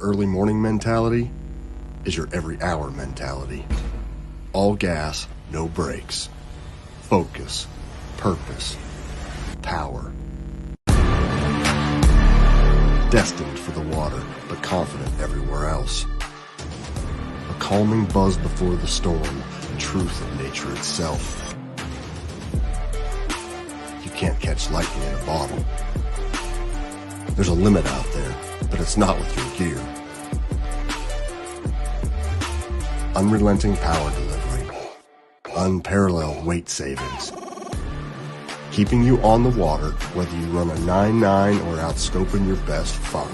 early morning mentality is your every hour mentality. All gas, no brakes. Focus, purpose, power. Destined for the water, but confident everywhere else. A calming buzz before the storm, the truth of nature itself. You can't catch lightning in a bottle. There's a limit out there, but it's not with your gear. Unrelenting power delivery. Unparalleled weight savings. Keeping you on the water, whether you run a 9.9 or outscoping your best 5.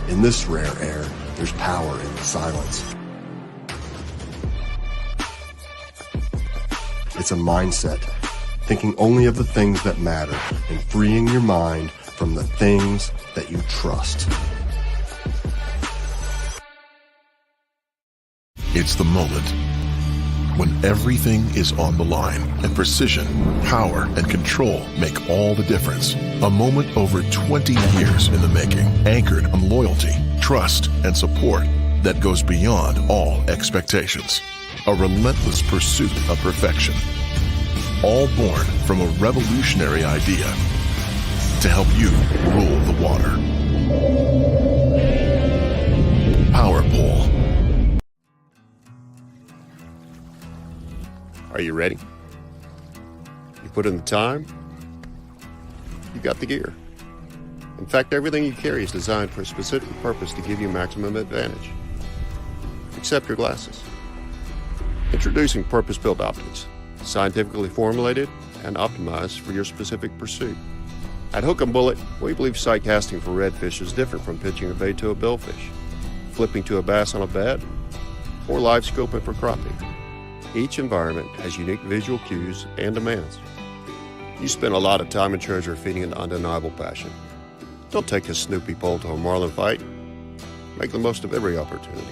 In this rare air, there's power in the silence. It's a mindset, thinking only of the things that matter and freeing your mind from the things that you trust. It's the moment when everything is on the line and precision, power, and control make all the difference. A moment over 20 years in the making, anchored on loyalty, trust, and support that goes beyond all expectations. A relentless pursuit of perfection. All born from a revolutionary idea to help you rule the water. Power Pole. Are you ready? You put in the time, you got the gear. In fact, everything you carry is designed for a specific purpose to give you maximum advantage. Except your glasses. Introducing purpose-built optics, scientifically formulated and optimized for your specific pursuit. At Hook 'em Bullet, we believe sight casting for redfish is different from pitching a bait to a billfish, flipping to a bass on a bed, or live scoping for crappie. Each environment has unique visual cues and demands. You spend a lot of time and treasure feeding an undeniable passion. Don't take a Snoopy pole to a marlin fight. Make the most of every opportunity.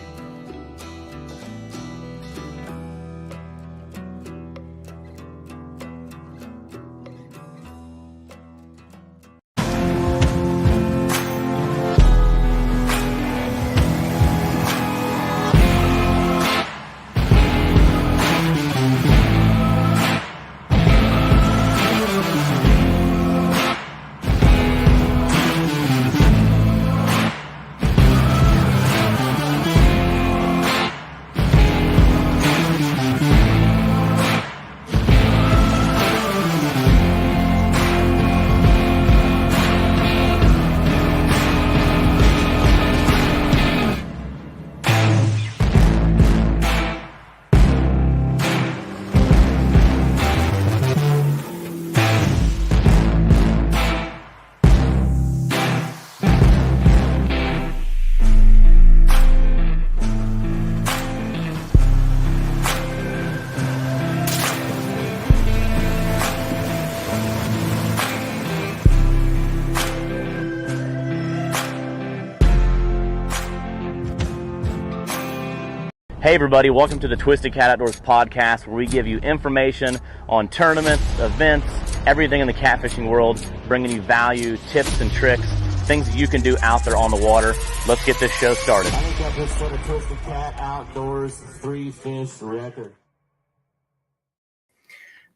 Hey everybody, welcome to the Twisted Cat Outdoors podcast, where we give you information on tournaments, events, everything in the catfishing world, bringing you value, tips and tricks, things that you can do out there on the water. Let's get this show started. I think I just set a Twisted Cat Outdoors 3-fish record.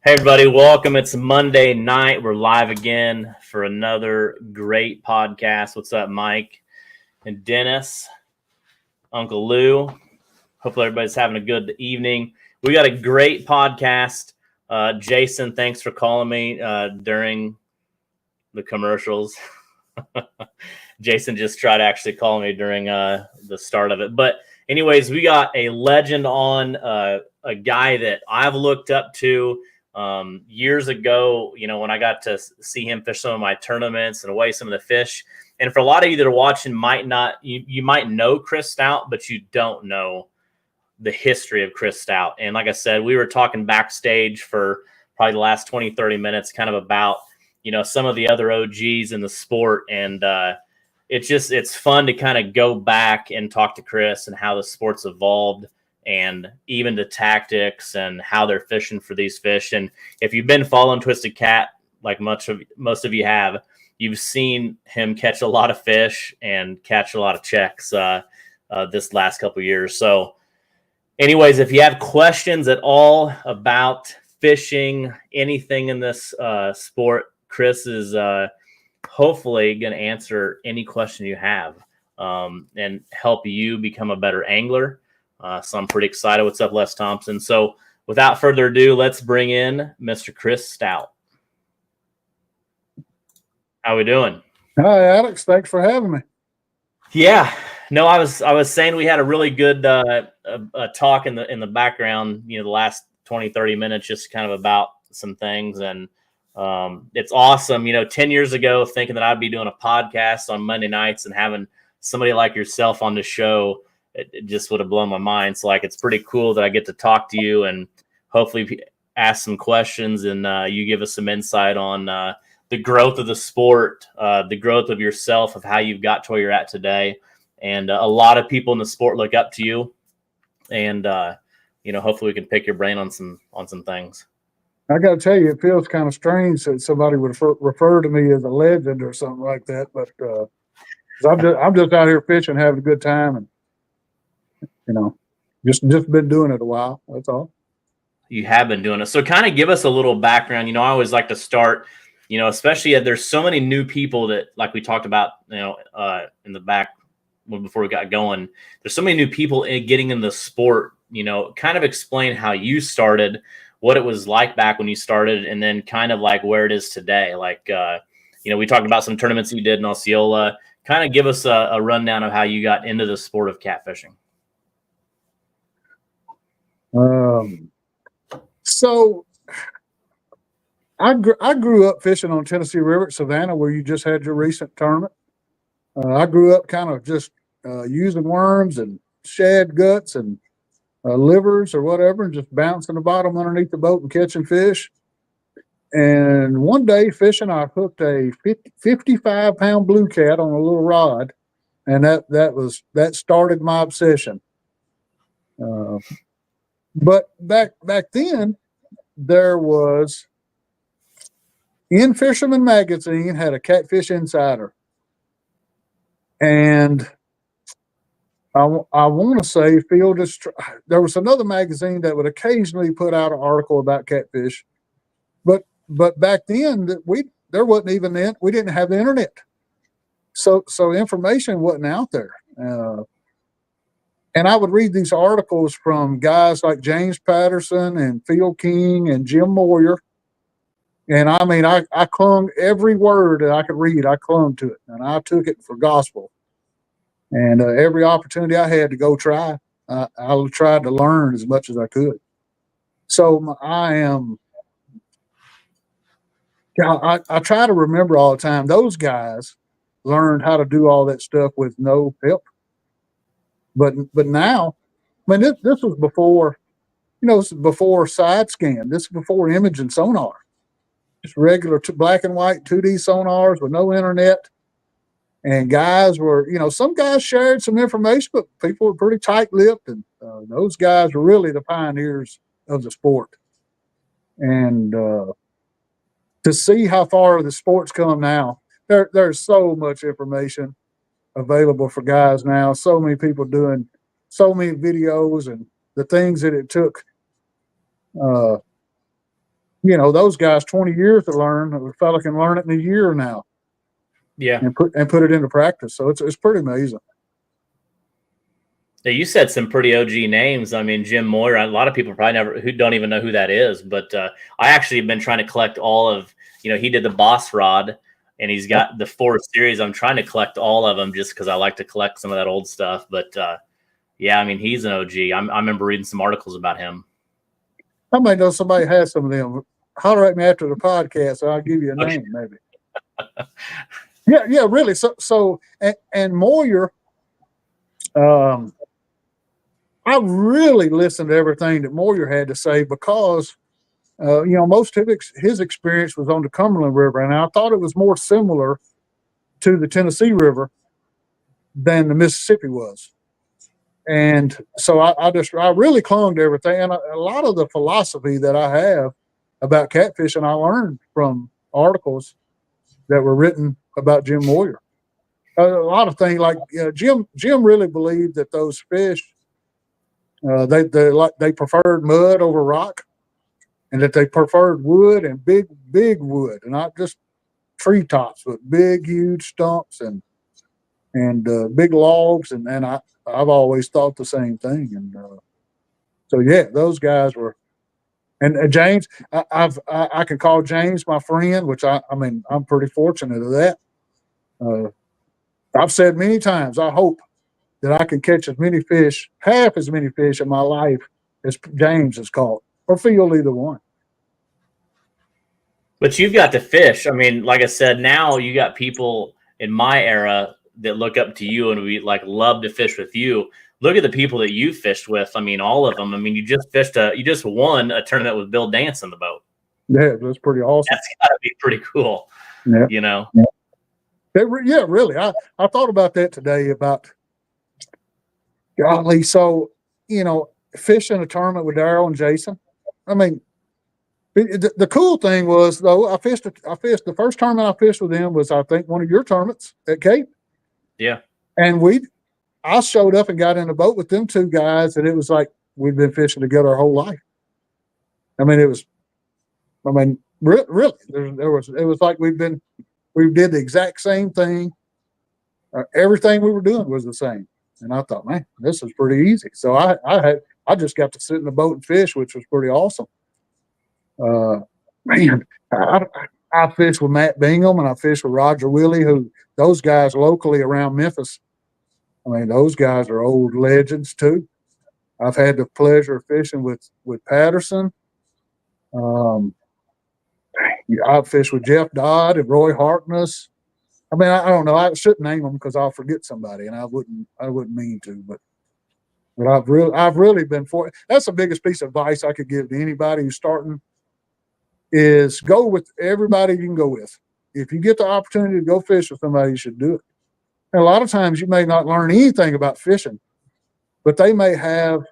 Hey everybody, welcome. It's Monday night. We're live again for another great podcast. What's up, Mike and Dennis, Uncle Lou? Hopefully everybody's having a good evening. We got a great podcast. Jason, thanks for calling me during the commercials. Jason just tried to actually call me during the start of it. But anyways, we got a legend on, a guy that I've looked up to years ago, you know, when I got to see him fish some of my tournaments and weigh some of the fish. And for a lot of you that are watching, you might know Chris Stout, but you don't know the history of Chris Stout. And like I said, we were talking backstage for probably the last 20, 30 minutes, kind of about, you know, some of the other OGs in the sport. And it's fun to kind of go back and talk to Chris and how the sport's evolved, and even the tactics and how they're fishing for these fish. And if you've been following Twisted Cat, like most of you have, you've seen him catch a lot of fish and catch a lot of checks this last couple of years. So anyways, if you have questions at all about fishing, anything in this sport, Chris is hopefully going to answer any question you have and help you become a better angler. So I'm pretty excited. What's up, Les Thompson? So without further ado, let's bring in Mr. Chris Stout. How we doing? Hi, Alex. Thanks for having me. Yeah. No, I was saying we had a really good talk in the background, the last 20, 30 minutes, just kind of about some things. And it's awesome. 10 years ago, thinking that I'd be doing a podcast on Monday nights and having somebody like yourself on the show, it just would have blown my mind. So it's pretty cool that I get to talk to you and hopefully ask some questions and you give us some insight on the growth of the sport, the growth of yourself, of how you've got to where you're at today. And a lot of people in the sport look up to you. And, hopefully we can pick your brain on some things. I got to tell you, it feels kind of strange that somebody would refer to me as a legend or something like that. But I'm just out here fishing, having a good time. And, just been doing it a while. That's all. You have been doing it. So kind of give us a little background. I always like to start, especially there's so many new people that, like we talked about, in the back before we got going, there's so many new people getting in the sport, kind of explain how you started, what it was like back when you started, and then kind of like where it is today. We talked about some tournaments you did in Osceola. Kind of give us a rundown of how you got into the sport of catfishing. So I grew up fishing on Tennessee River at Savannah, where you just had your recent tournament. I grew up kind of just using worms and shad guts and livers or whatever, and just bouncing the bottom underneath the boat and catching fish. And one day fishing, I hooked a 55-pound blue cat on a little rod, and that started my obsession. But back then, there was, in Fisherman Magazine, had a Catfish Insider. And I want to say there was another magazine that would occasionally put out an article about catfish. But back then, there wasn't even we didn't have the internet. So information wasn't out there. And I would read these articles from guys like James Patterson and Phil King and Jim Moyer. And I mean, I clung every word that I could read. I clung to it, and I took it for gospel. And every opportunity I had to go try, I tried to learn as much as I could. So I try to remember all the time, those guys learned how to do all that stuff with no help. But now, I mean, this was before, this is before side scan. This is before image and sonar. Just regular black and white 2D sonars with no internet. And guys were, some guys shared some information, but people were pretty tight-lipped. And those guys were really the pioneers of the sport. And to see how far the sport's come now, there's so much information available for guys now. So many people doing so many videos, and the things that it took, those guys 20 years to learn. A fella can learn it in a year now. Yeah, and put it into practice. So it's pretty amazing. Yeah, you said some pretty OG names. I mean, Jim Moyer. A lot of people probably who don't even know who that is. But I actually have been trying to collect all of. He did the Boss Rod, and he's got the 4 series. I'm trying to collect all of them just because I like to collect some of that old stuff. But yeah, I mean, he's an OG. I remember reading some articles about him. I might know somebody has some of them. Holler at me after the podcast, and I'll give you a name, maybe. Yeah, really. So, and Moyer, I really listened to everything that Moyer had to say because, most of his experience was on the Cumberland River, and I thought it was more similar to the Tennessee River than the Mississippi was. And so I really clung to everything, and a lot of the philosophy that I have about catfishing I learned from articles that were written about Jim Moyer. A lot of things like Jim really believed that those fish they preferred mud over rock, and that they preferred wood and big wood, and not just treetops, but big huge stumps and big logs. And I've always thought the same thing. And so yeah, those guys were. And James, I can call James my friend, which I mean I'm pretty fortunate of that. I've said many times, I hope that I can catch as many fish, half as many fish in my life as James has caught, or feel either one. But you've got to fish. I mean, like I said, now you got people in my era that look up to you and we like love to fish with you. Look at the people that you fished with. I mean, all of them. I mean, you just won a tournament with Bill Dance in the boat. Yeah, that's pretty awesome. That's got to be pretty cool. Yeah. You know? Yeah. Yeah, really. I thought about that today about, golly, so, fishing a tournament with Darrell and Jason. I mean, the cool thing was, though, I fished the first tournament I fished with them was, I think, one of your tournaments at Cape. Yeah. And I showed up and got in a boat with them two guys, and it was like we'd been fishing together our whole life. I mean, really, it was like we did the exact same thing. Everything we were doing was the same. And I thought, man, this is pretty easy. So I just got to sit in the boat and fish, which was pretty awesome. Man, I fished with Matt Bingham and I fished with Roger Willie, who those guys locally around Memphis. I mean, those guys are old legends too. I've had the pleasure of fishing with Patterson. I've fished with Jeff Dodd and Roy Harkness. I mean, I don't know. I shouldn't name them because I'll forget somebody, and I wouldn't mean to. But I've really been for it. That's the biggest piece of advice I could give to anybody who's starting is go with everybody you can go with. If you get the opportunity to go fish with somebody, you should do it. And a lot of times you may not learn anything about fishing, but they may have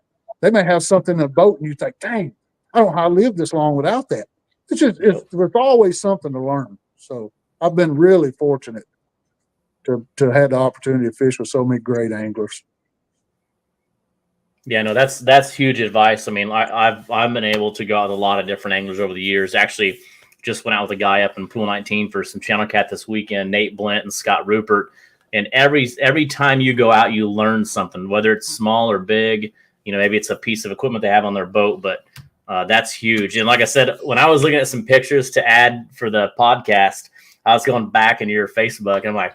something in a boat, and you think, dang, I don't know how I lived this long without that. There's always something to learn. So I've been really fortunate to have the opportunity to fish with so many great anglers. Yeah, no, that's huge advice. I mean, I've been able to go out with a lot of different anglers over the years. Actually, just went out with a guy up in Pool 19 for some channel cat this weekend, Nate Blint and Scott Rupert. And every time you go out, you learn something, whether it's small or big. Maybe it's a piece of equipment they have on their boat, but that's huge. And like I said, when I was looking at some pictures to add for the podcast, I was going back in your Facebook, and I'm like,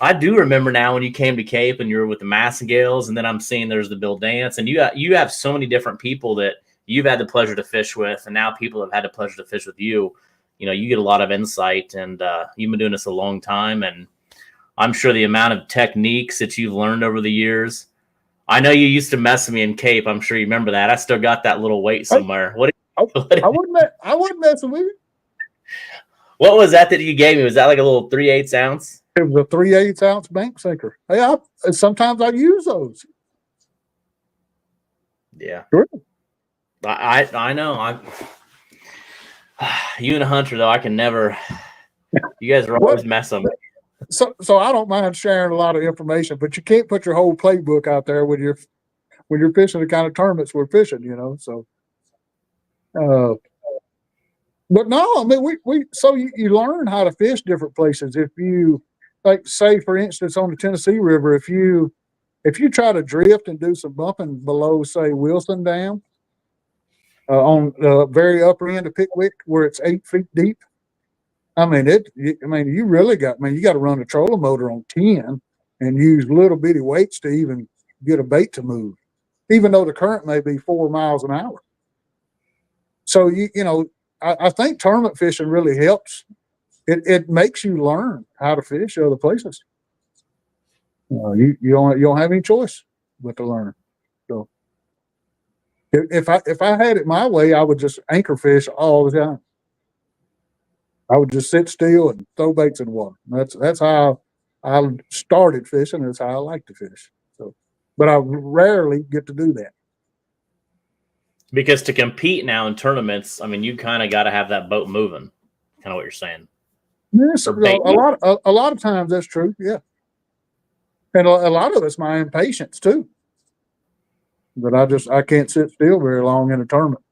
I do remember now when you came to Cape and you were with the Massengales, and then I'm seeing there's the Bill Dance, and you have so many different people that you've had the pleasure to fish with, and now people have had the pleasure to fish with you. You get a lot of insight, and you've been doing this a long time, and I'm sure the amount of techniques that you've learned over the years. I know you used to mess with me in Cape. I'm sure you remember that. I still got that little weight somewhere. I wouldn't mess with you. What was that you gave me? Was that like a little 3/8 ounce? It was a 3/8 ounce bank sinker. Hey, sometimes I use those. Yeah. Sure. I know. You and a Hunter, though, I can never. You guys are always messing with me. So I don't mind sharing a lot of information, but you can't put your whole playbook out there when you're fishing the kind of tournaments we're fishing, So, but no, I mean so you learn how to fish different places. If you like, say for instance, on the Tennessee River, if you try to drift and do some bumping below, say, Wilson Dam, on the very upper end of Pickwick, where it's 8 feet deep. You got to run a trolling motor on 10 and use little bitty weights to even get a bait to move, even though the current may be 4 miles an hour. So, I think tournament fishing really helps. It makes you learn how to fish other places. You don't have any choice but to learn. So if I had it my way, I would just anchor fish all the time. I would just sit still and throw baits in the water. That's how I started fishing. That's how I like to fish. So, but I rarely get to do that. Because to compete now in tournaments, I mean, you kind of got to have that boat moving. Kind of what you're saying. Yes, for bait. a lot of times that's true. Yeah. And a lot of it's my impatience too. But I can't sit still very long in a tournament.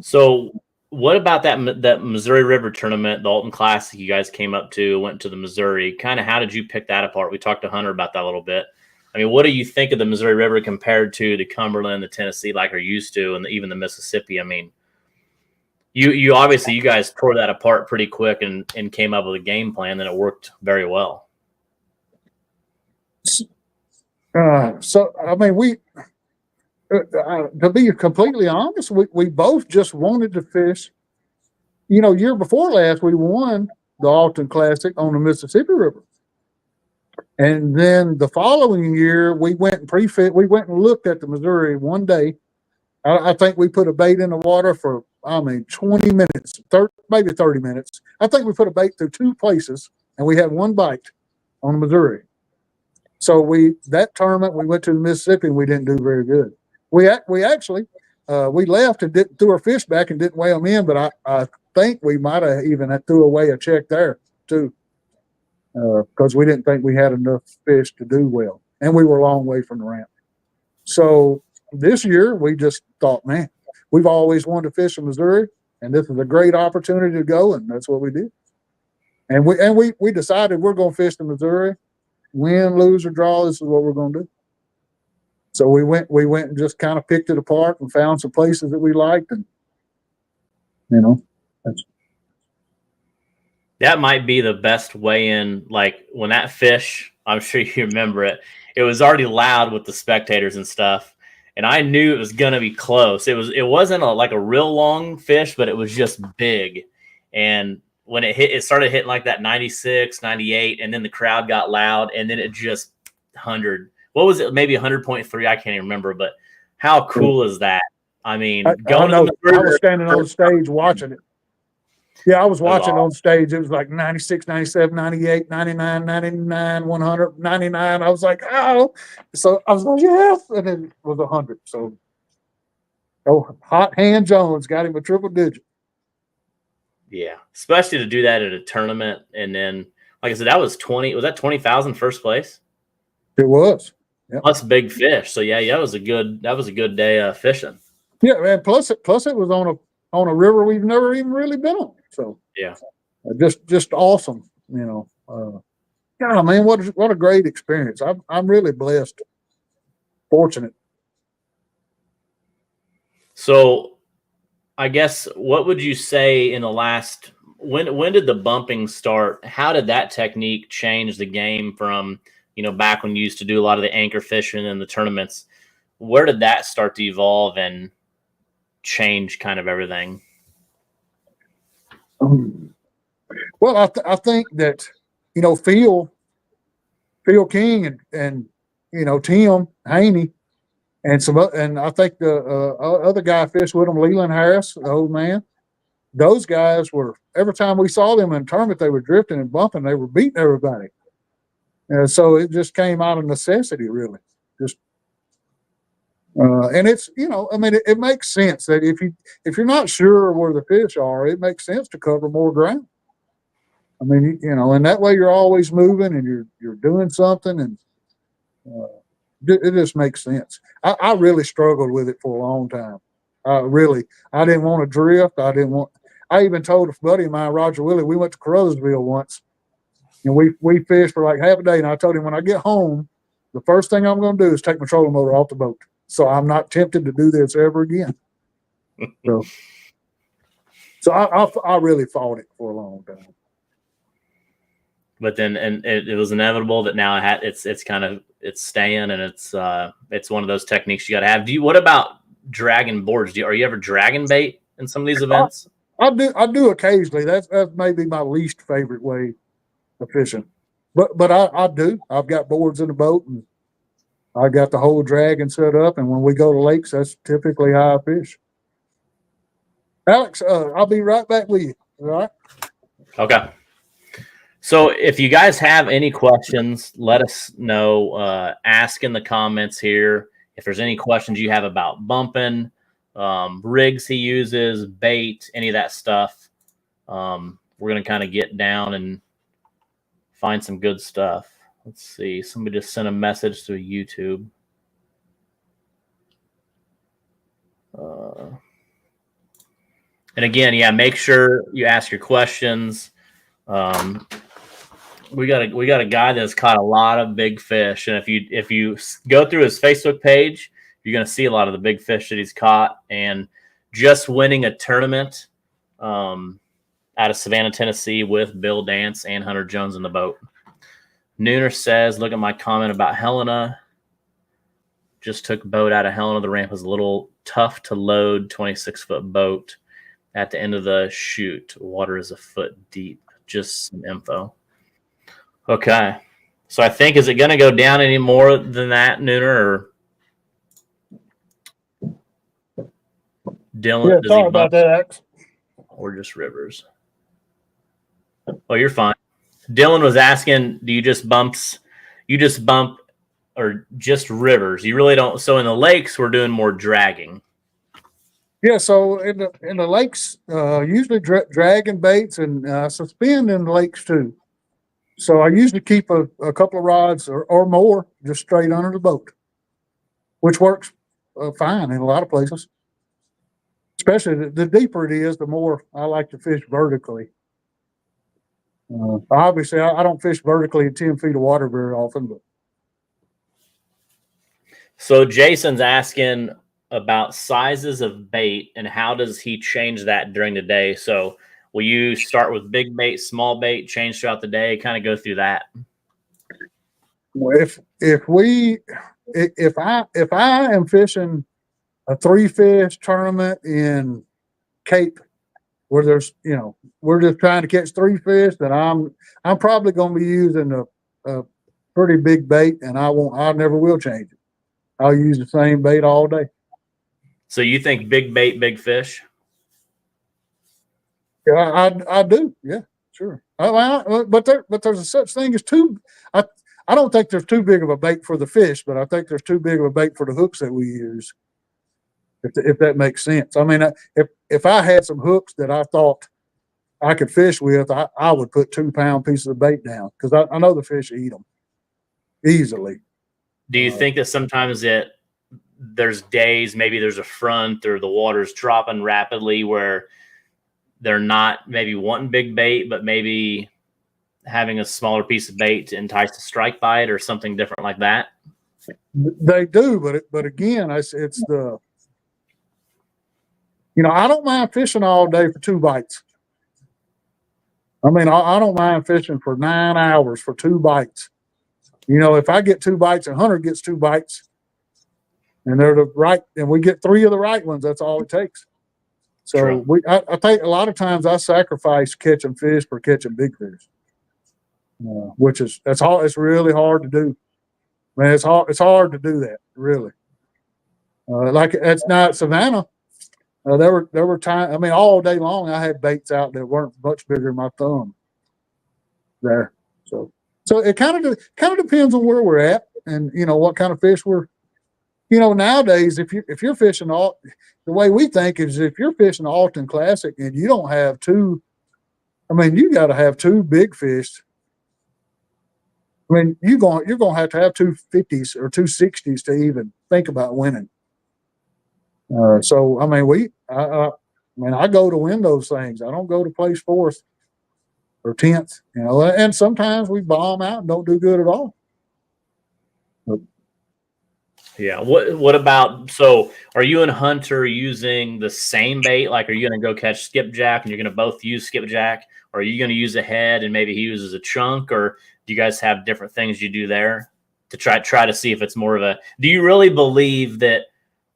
So what about that Missouri River tournament, the Alton Classic you guys came up to, went to the Missouri? Kind of how did you pick that apart? We talked to Hunter about that a little bit. I mean, what do you think of the Missouri River compared to the Cumberland, the Tennessee, like are used to, and even the Mississippi? I mean, you obviously you guys tore that apart pretty quick and came up with a game plan, and it worked very well. So I mean, to be completely honest, we both just wanted to fish. You know, year before last, we won the Alton Classic on the Mississippi River. And then the following year, we went and we went and looked at the Missouri one day. I think we put a bait in the water for, 20 minutes, maybe 30 minutes. I think we put a bait through two places, and we had one bite on the Missouri. So that tournament, we went to the Mississippi, and we didn't do very good. We actually left and threw our fish back and didn't weigh them in, but I think we might have even threw away a check there too, because we didn't think we had enough fish to do well, and we were a long way from the ramp. So this year we just thought, man, we've always wanted to fish in Missouri, and this is a great opportunity to go, and that's what we did. And we decided we're going to fish the Missouri, win, lose, or draw. This is what we're going to do. So we went and just kind of picked it apart and found some places that we liked, and that might be the best way in. Like when that fish, I'm sure you remember it. It was already loud with the spectators and stuff, and I knew it was gonna be close. It wasn't like a real long fish, but it was just big. And when it started hitting like that 96, 98, and then the crowd got loud, and then it just 100. What was it? Maybe 100.3. I can't even remember, but how cool is that? I mean, I was standing on stage watching it. Yeah, I was watching on stage. It was like 96, 97, 98, 99, 99, 100, 99. I was like, oh. So I was like, yes. And then it was 100. So, Hot Hand Jones got him a triple digit. Yeah, especially to do that at a tournament. And then, like I said, that was 20. Was that 20,000 first place? It was. Yep. Plus big fish. So yeah, that was a good day fishing. Yeah, and plus it was on a river we've never even really been on. So yeah, just awesome. God, man, what a great experience. I'm really blessed, fortunate. So, I guess what would you say in the last? When did the bumping start? How did that technique change the game from? Back when you used to do a lot of the anchor fishing and the tournaments, where did that start to evolve and change kind of everything? Well, I think that, Phil King and Tim Haney and I think the other guy fished with him, Leland Harris, the old man. Those guys were, every time we saw them in a tournament, they were drifting and bumping. They were beating everybody. So it just came out of necessity, really. And it's, it makes sense that if you're not sure where the fish are, it makes sense to cover more ground. I mean, and that way you're always moving and you're doing something, and it just makes sense. I really struggled with it for a long time. I didn't want to drift. I even told a buddy of mine, Roger Willie, we went to Caruthersville once. And we fished for like half a day, and I told him when I get home, the first thing I'm going to do is take my trolling motor off the boat, so I'm not tempted to do this ever again. So I really fought it for a long time. But then, and it was inevitable that now it's staying, and it's one of those techniques you got to have. What about dragging boards? Are you ever dragging bait in some of these events? I do occasionally. That's maybe my least favorite way of fishing, but I do. I've got boards in the boat, and I got the whole dragging set up. And when we go to lakes, that's typically how I fish. Alex, I'll be right back with you. All right. Okay. So if you guys have any questions, let us know. Ask in the comments here. If there's any questions you have about bumping, rigs he uses, bait, any of that stuff, We're going to kind of get down and find some good stuff. Let's see. Somebody just sent a message through YouTube. And again, yeah, make sure you ask your questions. We got a guy that's caught a lot of big fish, and if you go through his Facebook page, you're going to see a lot of the big fish that he's caught. And just winning a tournament out of Savannah, Tennessee, with Bill Dance and Hunter Jones in the boat. Nooner says, "Look at my comment about Helena. Just took boat out of Helena. The ramp was a little tough to load. 26-foot boat at the end of the chute. Water is a foot deep. Just some info." Okay. So I think, is it going to go down any more than that, Nooner? Or Dylan? Yeah, does sorry he about bump, that, X. or just rivers? Oh, you're fine. Dylan was asking, do you just bump or just rivers? You really don't. So in the lakes, we're doing more dragging. Yeah, so in the lakes, usually dragging baits and suspend in the lakes too. So I usually keep a couple of rods or more just straight under the boat, which works fine in a lot of places. Especially the deeper it is, the more I like to fish vertically. Obviously, I don't fish vertically at 10 feet of water very often, but So Jason's asking about sizes of bait and how does he change that during the day? So will you start with big bait, small bait, change throughout the day? Kind of go through that. if I am fishing a 3-fish tournament in Cape where there's, we're just trying to catch 3 fish, then I'm probably going to be using a pretty big bait, and I never will change it. I'll use the same bait all day. So you think big bait, big fish? Yeah, I do. Yeah, sure. But there's a such thing as too. I don't think there's too big of a bait for the fish, but I think there's too big of a bait for the hooks that we use. If that makes sense. I mean, if I had some hooks that I thought I could fish with, I would put 2-pound pieces of bait down because I know the fish eat them easily. Do you think that sometimes there's days, maybe there's a front or the water's dropping rapidly where they're not maybe wanting big bait, but maybe having a smaller piece of bait to entice a strike bite or something different like that? They do, but again, it's the, I don't mind fishing all day for 2 bites. I mean, I don't mind fishing for 9 hours for 2 bites. If I get 2 bites and Hunter gets 2 bites, and they're the right, and we get 3 of the right ones, that's all it takes. So True. I think a lot of times I sacrifice catching fish for catching big fish, which that's hard. It's really hard to do. Man, it's hard to do that, really. Like it's not Savannah. There were times. I mean, all day long I had baits out that weren't much bigger than my thumb. There, so it kind of depends on where we're at and what kind of fish we're. Nowadays, if you're fishing the way we think is if you're fishing Alton Classic and you don't have 2, I mean, you got to have 2 big fish. I mean, you're going to have 2 50s or 2 60s to even think about winning. So I mean, I go to win those things. I don't go to place 4th or 10th. And sometimes we bomb out and don't do good at all. But, yeah. What about, so are you and Hunter using the same bait? Like, are you going to go catch skipjack and you're going to both use skipjack? Or are you going to use a head and maybe he uses a chunk? Or do you guys have different things you do there to try to see if it's more of a, do you really believe that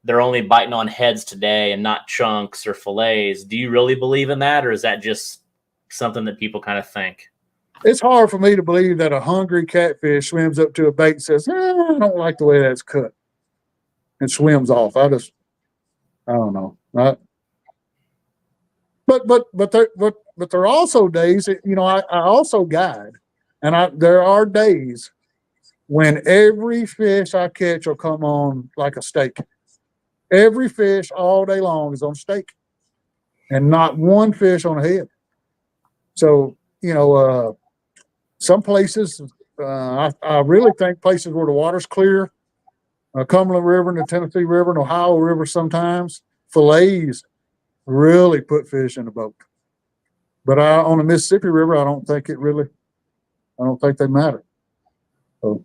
they're only biting on heads today and not chunks or fillets? Do you really believe in that? Or is that just something that people kind of think? It's hard for me to believe that a hungry catfish swims up to a bait and says, I don't like the way that's cut, and swims off. I don't know. But there are also days that, I also guide, and there are days when every fish I catch will come on like a steak. Every fish all day long is on steak, and not one fish on a head. So, some places, I really think places where the water's clear, Cumberland River and the Tennessee River and Ohio River sometimes, fillets really put fish in the boat. But on the Mississippi River, I don't think they matter. So,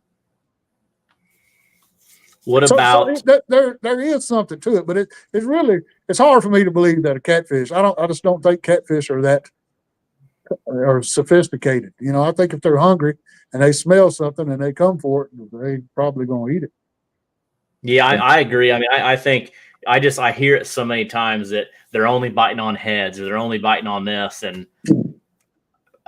What about there is something to it, but it's hard for me to believe that a catfish. I just don't think catfish are sophisticated. I think if they're hungry and they smell something and they come for it, they probably gonna eat it. Yeah, I agree. I mean, I think I hear it so many times that they're only biting on heads or they're only biting on this, and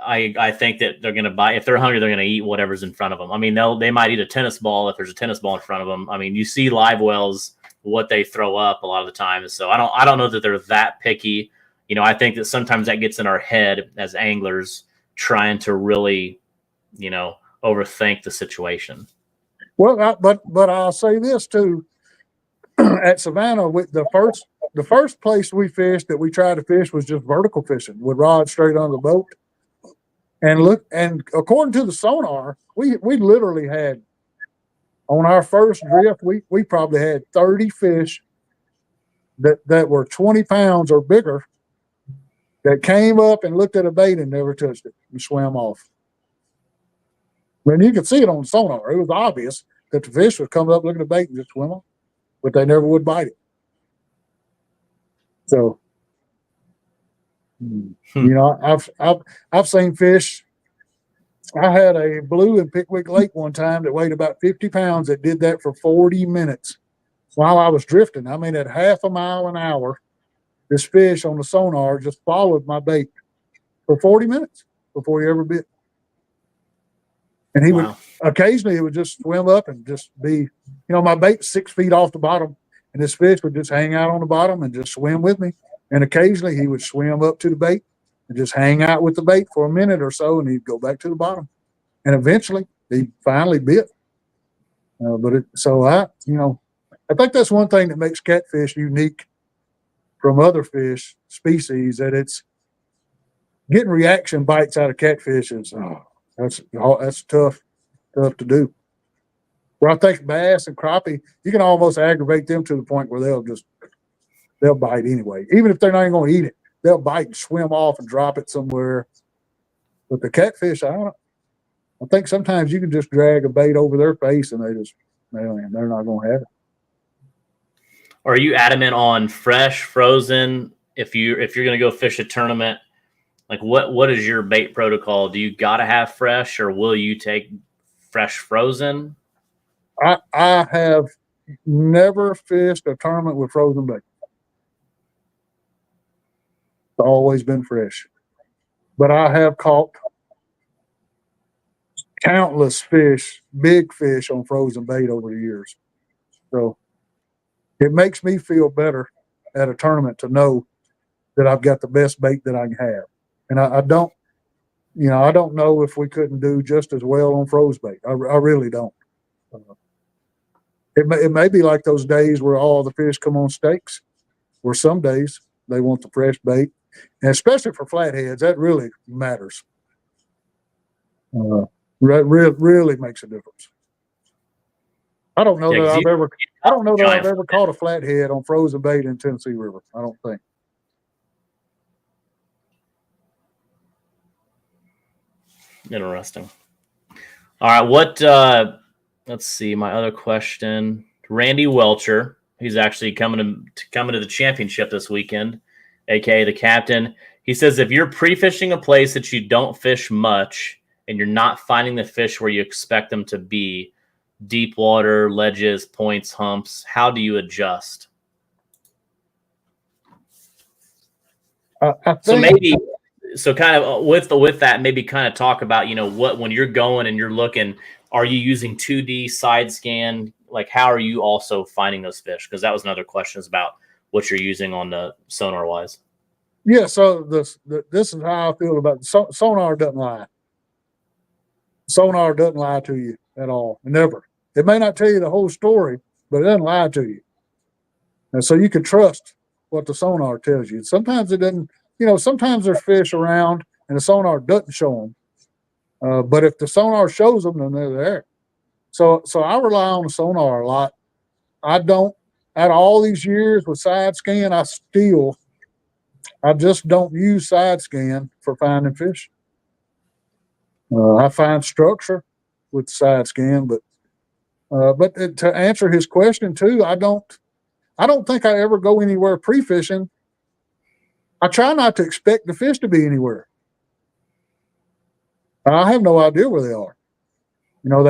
I think that they're going to bite. If they're hungry, they're going to eat whatever's in front of them. I mean, they might eat a tennis ball if there's a tennis ball in front of them. I mean, you see live wells, what they throw up a lot of the time. So I don't know that they're that picky. I think that sometimes that gets in our head as anglers trying to really, overthink the situation. Well, but I'll say this too. At Savannah, with the first place we fished that we tried to fish was just vertical fishing with rods straight on the boat. And according to the sonar, we literally had, on our first drift, we probably had 30 fish that were 20 pounds or bigger that came up and looked at a bait and never touched it and swam off. When you could see it on the sonar, it was obvious that the fish would come up, look at the bait, and just swim off, but they never would bite it. So, I've seen fish. I had a blue in Pickwick Lake one time that weighed about 50 pounds that did that for 40 minutes while I was drifting. I mean, at half a mile an hour, this fish on the sonar just followed my bait for 40 minutes before he ever bit. And he would occasionally, it would just swim up and just be, my bait's 6 feet off the bottom, and this fish would just hang out on the bottom and just swim with me. And occasionally he would swim up to the bait and just hang out with the bait for a minute or so, and he'd go back to the bottom. And eventually he finally bit. I think that's one thing that makes catfish unique from other fish species, that it's getting reaction bites out of catfish that's tough to do. Where I think bass and crappie, you can almost aggravate them to the point where they'll bite anyway. Even if they're not even going to eat it, they'll bite and swim off and drop it somewhere. But the catfish, I think sometimes you can just drag a bait over their face and they're not going to have it. Are you adamant on fresh, frozen? If you're going to go fish a tournament, like what is your bait protocol? Do you got to have fresh, or will you take fresh frozen? I have never fished a tournament with frozen bait. It's always been fresh. But I have caught countless fish, big fish on frozen bait over the years. So it makes me feel better at a tournament to know that I've got the best bait that I can have. And I don't know if we couldn't do just as well on froze bait. I really don't. It may be like those days where all the fish come on steaks, where some days they want the fresh bait. And especially for flatheads, that really matters. Really makes a difference. I don't know that I've ever caught a flathead on frozen bait in Tennessee River. I don't think. Interesting. All right, let's see, my other question. Randy Welcher, he's actually coming to the championship this weekend, aka the captain. He says, if you're pre-fishing a place that you don't fish much and you're not finding the fish where you expect them to be, deep water, ledges, points, humps, how do you adjust? So kind of with that, maybe kind of talk about, when you're going and you're looking, are you using 2D side scan? Like, how are you also finding those fish? Because that was another question, is about what you're using on the sonar wise. Yeah. So this is how I feel about it. Sonar doesn't lie. Sonar doesn't lie to you at all. Never. It may not tell you the whole story, but it doesn't lie to you. And so you can trust what the sonar tells you. Sometimes it doesn't, sometimes there's fish around and the sonar doesn't show them. But if the sonar shows them, then they're there. So I rely on the sonar a lot. I don't, out of all these years with side scan, I just don't use side scan for finding fish. I find structure with side scan, but to answer his question too, I don't think I ever go anywhere pre-fishing. I try not to expect the fish to be anywhere. I have no idea where they are. You know,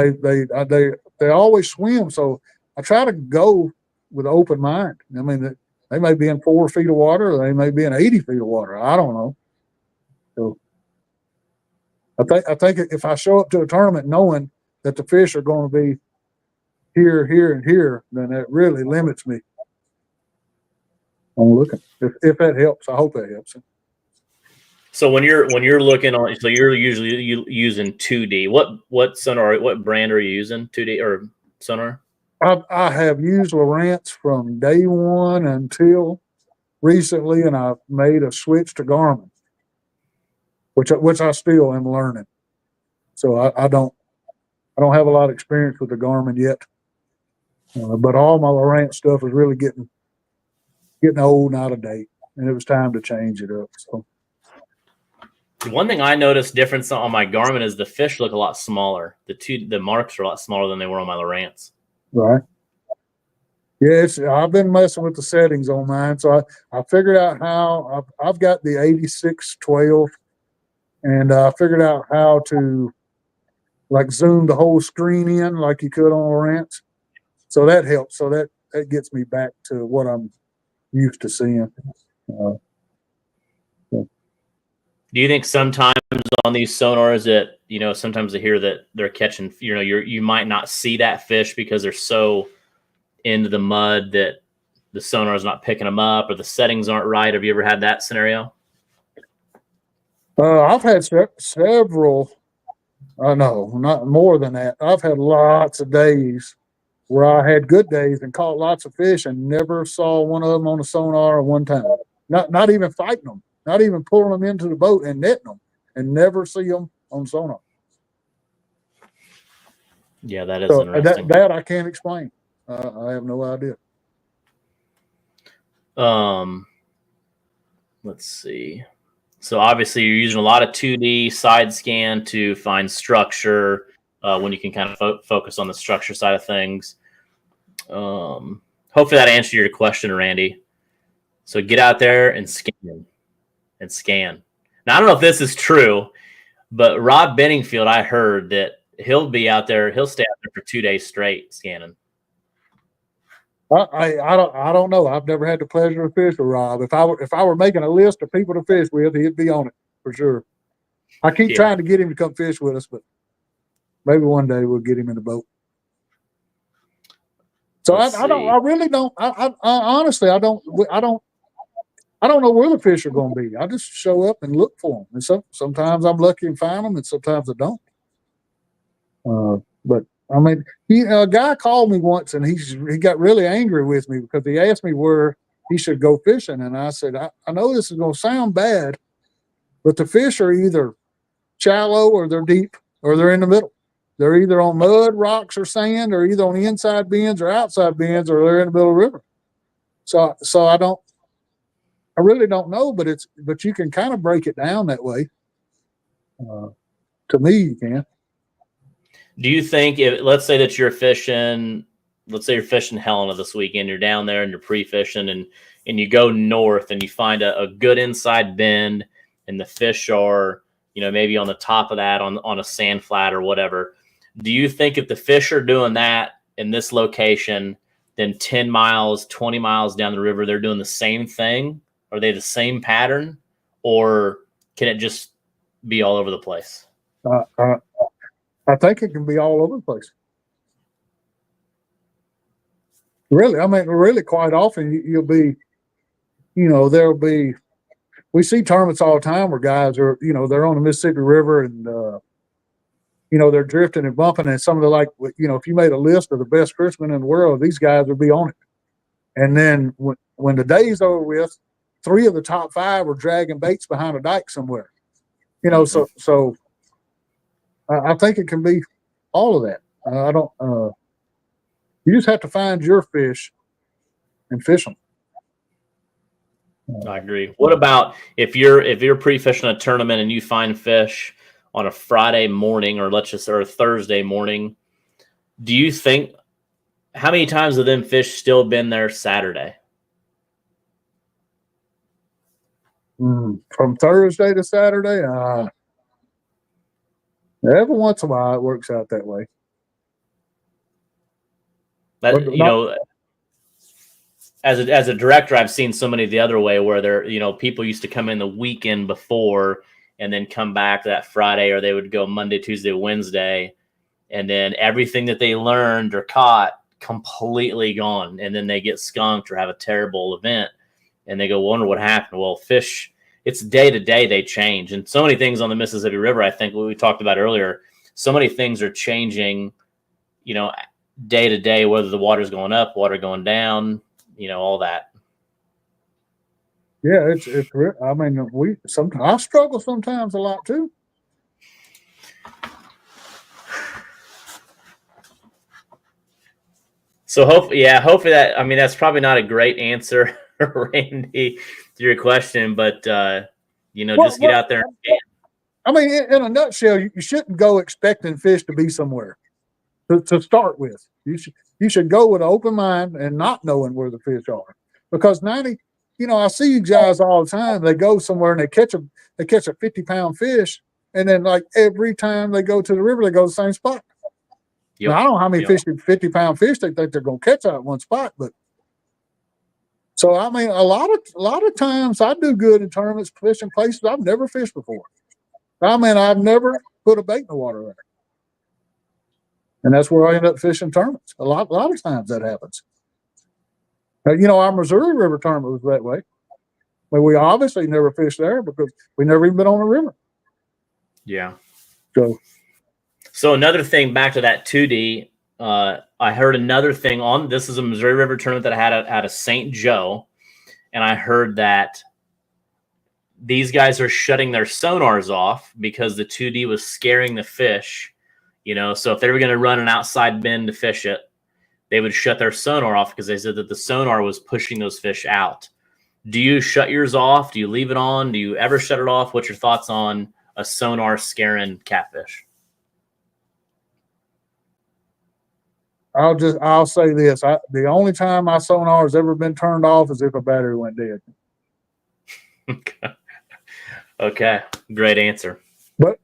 they always swim, so I try to go with an open mind. I mean, they may be in 4 feet of water, or they may be in 80 feet of water. I don't know. So I think if I show up to a tournament knowing that the fish are going to be here, here, and here, then that really limits me on looking. If that helps, I hope that helps. So when you're looking on, so you're usually using 2D. What sonar? What brand are you using? 2D or sonar? I have used Lowrance from day one until recently, and I've made a switch to Garmin, which I still am learning. So I don't have a lot of experience with the Garmin yet, but all my Lowrance stuff is really getting old and out of date, and it was time to change it up. So one thing I noticed difference on my Garmin is the fish look a lot smaller. The marks are a lot smaller than they were on my Lowrance. Right. Yeah, I've been messing with the settings on mine, so I figured out how I've got the 8612, and I figured out how to like zoom the whole screen in like you could on Lowrance. So that helps. So that gets me back to what I'm used to seeing. Do you think sometimes on these sonars that, you know, sometimes they hear that they're catching, you know, you might not see that fish because they're so into the mud that the sonar is not picking them up, or the settings aren't right? Have you ever had that scenario? I've had several. No, not more than that. I've had lots of days where I had good days and caught lots of fish and never saw one of them on a sonar one time. Not even fighting them, not even pulling them into the boat and netting them, and never see them on sonar. Yeah, that is interesting. That I can't explain. I have no idea. Let's see. So obviously you're using a lot of 2D side scan to find structure when you can kind of focus on the structure side of things. Hopefully that answered your question, Randy. So get out there and scan. Now, I don't know if this is true, but Rob Benningfield, I heard that he'll stay out there for 2 days straight scanning. I don't know. I've never had the pleasure of fishing with Rob. If I were making a list of people to fish with, he'd be on it for sure. I keep trying to get him to come fish with us, but maybe one day we'll get him in the boat. So I honestly don't know where the fish are going to be. I just show up and look for them, and sometimes I'm lucky and find them, and sometimes I don't. But I mean, a guy called me once, and he got really angry with me because he asked me where he should go fishing, and I said, I know this is going to sound bad, but the fish are either shallow or they're deep or they're in the middle. They're either on mud, rocks, or sand, or either on the inside bends or outside bends, or they're in the middle of the river. So I really don't know, but you can kind of break it down that way. To me, you can. Do you think let's say you're fishing Helena this weekend, you're down there and you're pre-fishing and you go north and you find a good inside bend and the fish are, you know, maybe on the top of that on a sand flat or whatever. Do you think if the fish are doing that in this location, then 10 miles, 20 miles down the river, they're doing the same thing? Are they the same pattern, or can it just be all over the place? I think it can be all over the place. Really, I mean, really quite often you'll be, you know, we see tournaments all the time where guys are, you know, they're on the Mississippi River and, you know, they're drifting and bumping, and some of the, like, you know, if you made a list of the best fishermen in the world, these guys would be on it. And then when the day's over with, 3 of the top 5 were dragging baits behind a dike somewhere. You know, so I think it can be all of that. I don't. You just have to find your fish and fish them. I agree. What about if you're pre-fishing a tournament and you find fish on a Friday morning or a Thursday morning? Do you think how many times have them fish still been there Saturday? From Thursday to Saturday, every once in a while it works out that way. As a director, I've seen so many the other way where people used to come in the weekend before and then come back that Friday, or they would go Monday, Tuesday, Wednesday, and then everything that they learned or caught completely gone, and then they get skunked or have a terrible event, and they go wonder what happened. Well, fish, it's day to day they change, and so many things on the Mississippi River. I think what we talked about earlier, so many things are changing, day to day, whether the water's going up, water going down, all that. Yeah, it's. I mean, I struggle sometimes a lot too. So hopefully that, that's probably not a great answer, Randy, to your question, but just get out there and skate. I mean, in a nutshell, you shouldn't go expecting fish to be somewhere to start with. You should go with an open mind and not knowing where the fish are, because I see you guys all the time. They go somewhere and they catch a 50-pound fish, and then like every time they go to the river, they go to the same spot. Yep. Now, I don't know how many 50-pound fish they think they're going to catch out at one spot, but so I mean, a lot of times I do good in tournaments fishing places I've never fished before. I mean, I've never put a bait in the water there, and that's where I end up fishing tournaments. A lot of times that happens. Our Missouri River tournament was that way. But we obviously never fished there because we never even been on the river. Yeah. So another thing, back to that 2D, I heard another thing this is a Missouri River tournament that I had at a St. Joe, and I heard that these guys are shutting their sonars off because the 2D was scaring the fish. So if they were going to run an outside bend to fish it, they would shut their sonar off because they said that the sonar was pushing those fish out. Do you shut yours off? Do you leave it on? Do you ever shut it off? What's your thoughts on a sonar scaring catfish? I'll say this. The only time my sonar has ever been turned off is if a battery went dead. Okay. Great answer. But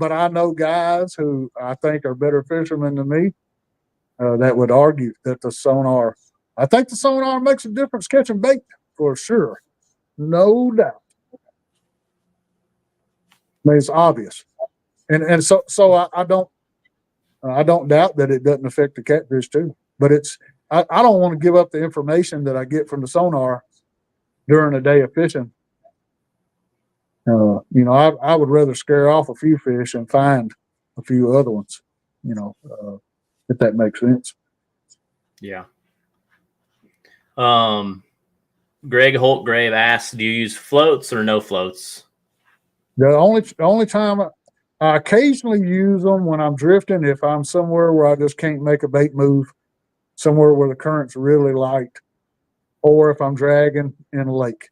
I know guys who I think are better fishermen than me that would argue that I think the sonar makes a difference catching bait for sure. No doubt. I mean, it's obvious. And so I don't doubt that it doesn't affect the catfish too. But I don't want to give up the information that I get from the sonar during a day of fishing. I would rather scare off a few fish and find a few other ones, if that makes sense. Yeah. Greg Holtgrave asks, do you use floats or no floats? The only time I occasionally use them when I'm drifting, if I'm somewhere where I just can't make a bait move, somewhere where the current's really light, or if I'm dragging in a lake.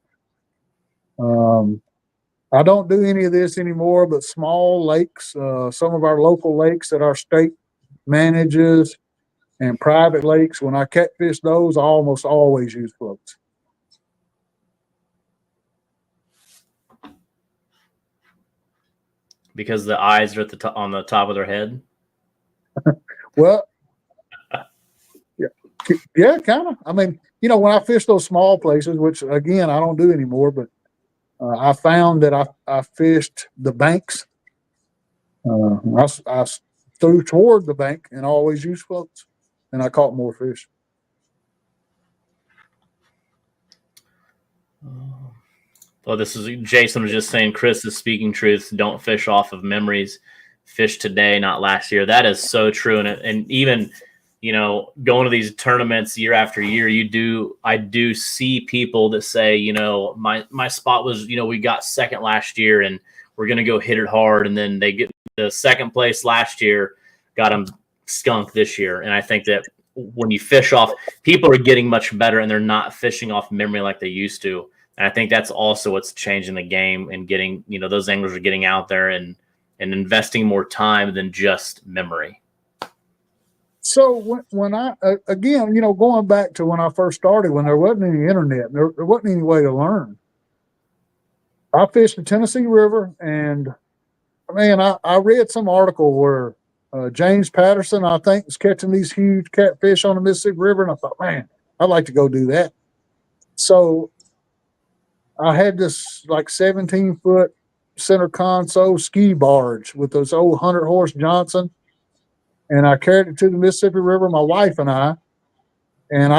I don't do any of this anymore, but small lakes, some of our local lakes that our state manages, and private lakes, when I catfish those, I almost always use floats. Because the eyes are on the top of their head? Well, yeah, kind of. I mean, when I fish those small places, which again I don't do anymore, but I found that I fished the banks. I threw toward the bank and always used floats, and I caught more fish. Well, Jason was just saying, Chris is speaking truth. Don't fish off of memories. Fish today, not last year. That is so true. And even, going to these tournaments year after year, I do see people that say, my spot was, we got second last year and we're going to go hit it hard. And then they get the second place last year, got them skunked this year. And I think that when you fish off, people are getting much better and they're not fishing off memory like they used to. And I think that's also what's changing the game and getting, those anglers are getting out there and investing more time than just memory. So when I, again, going back to when I first started, when there wasn't any internet, there wasn't any way to learn. I fished the Tennessee River, and man, I read some article where James Patterson, I think, was catching these huge catfish on the Mississippi River, and I thought, man, I'd like to go do that. So I had this like 17-foot center console ski barge with those old 100-horse Johnson, and I carried it to the Mississippi River, my wife and I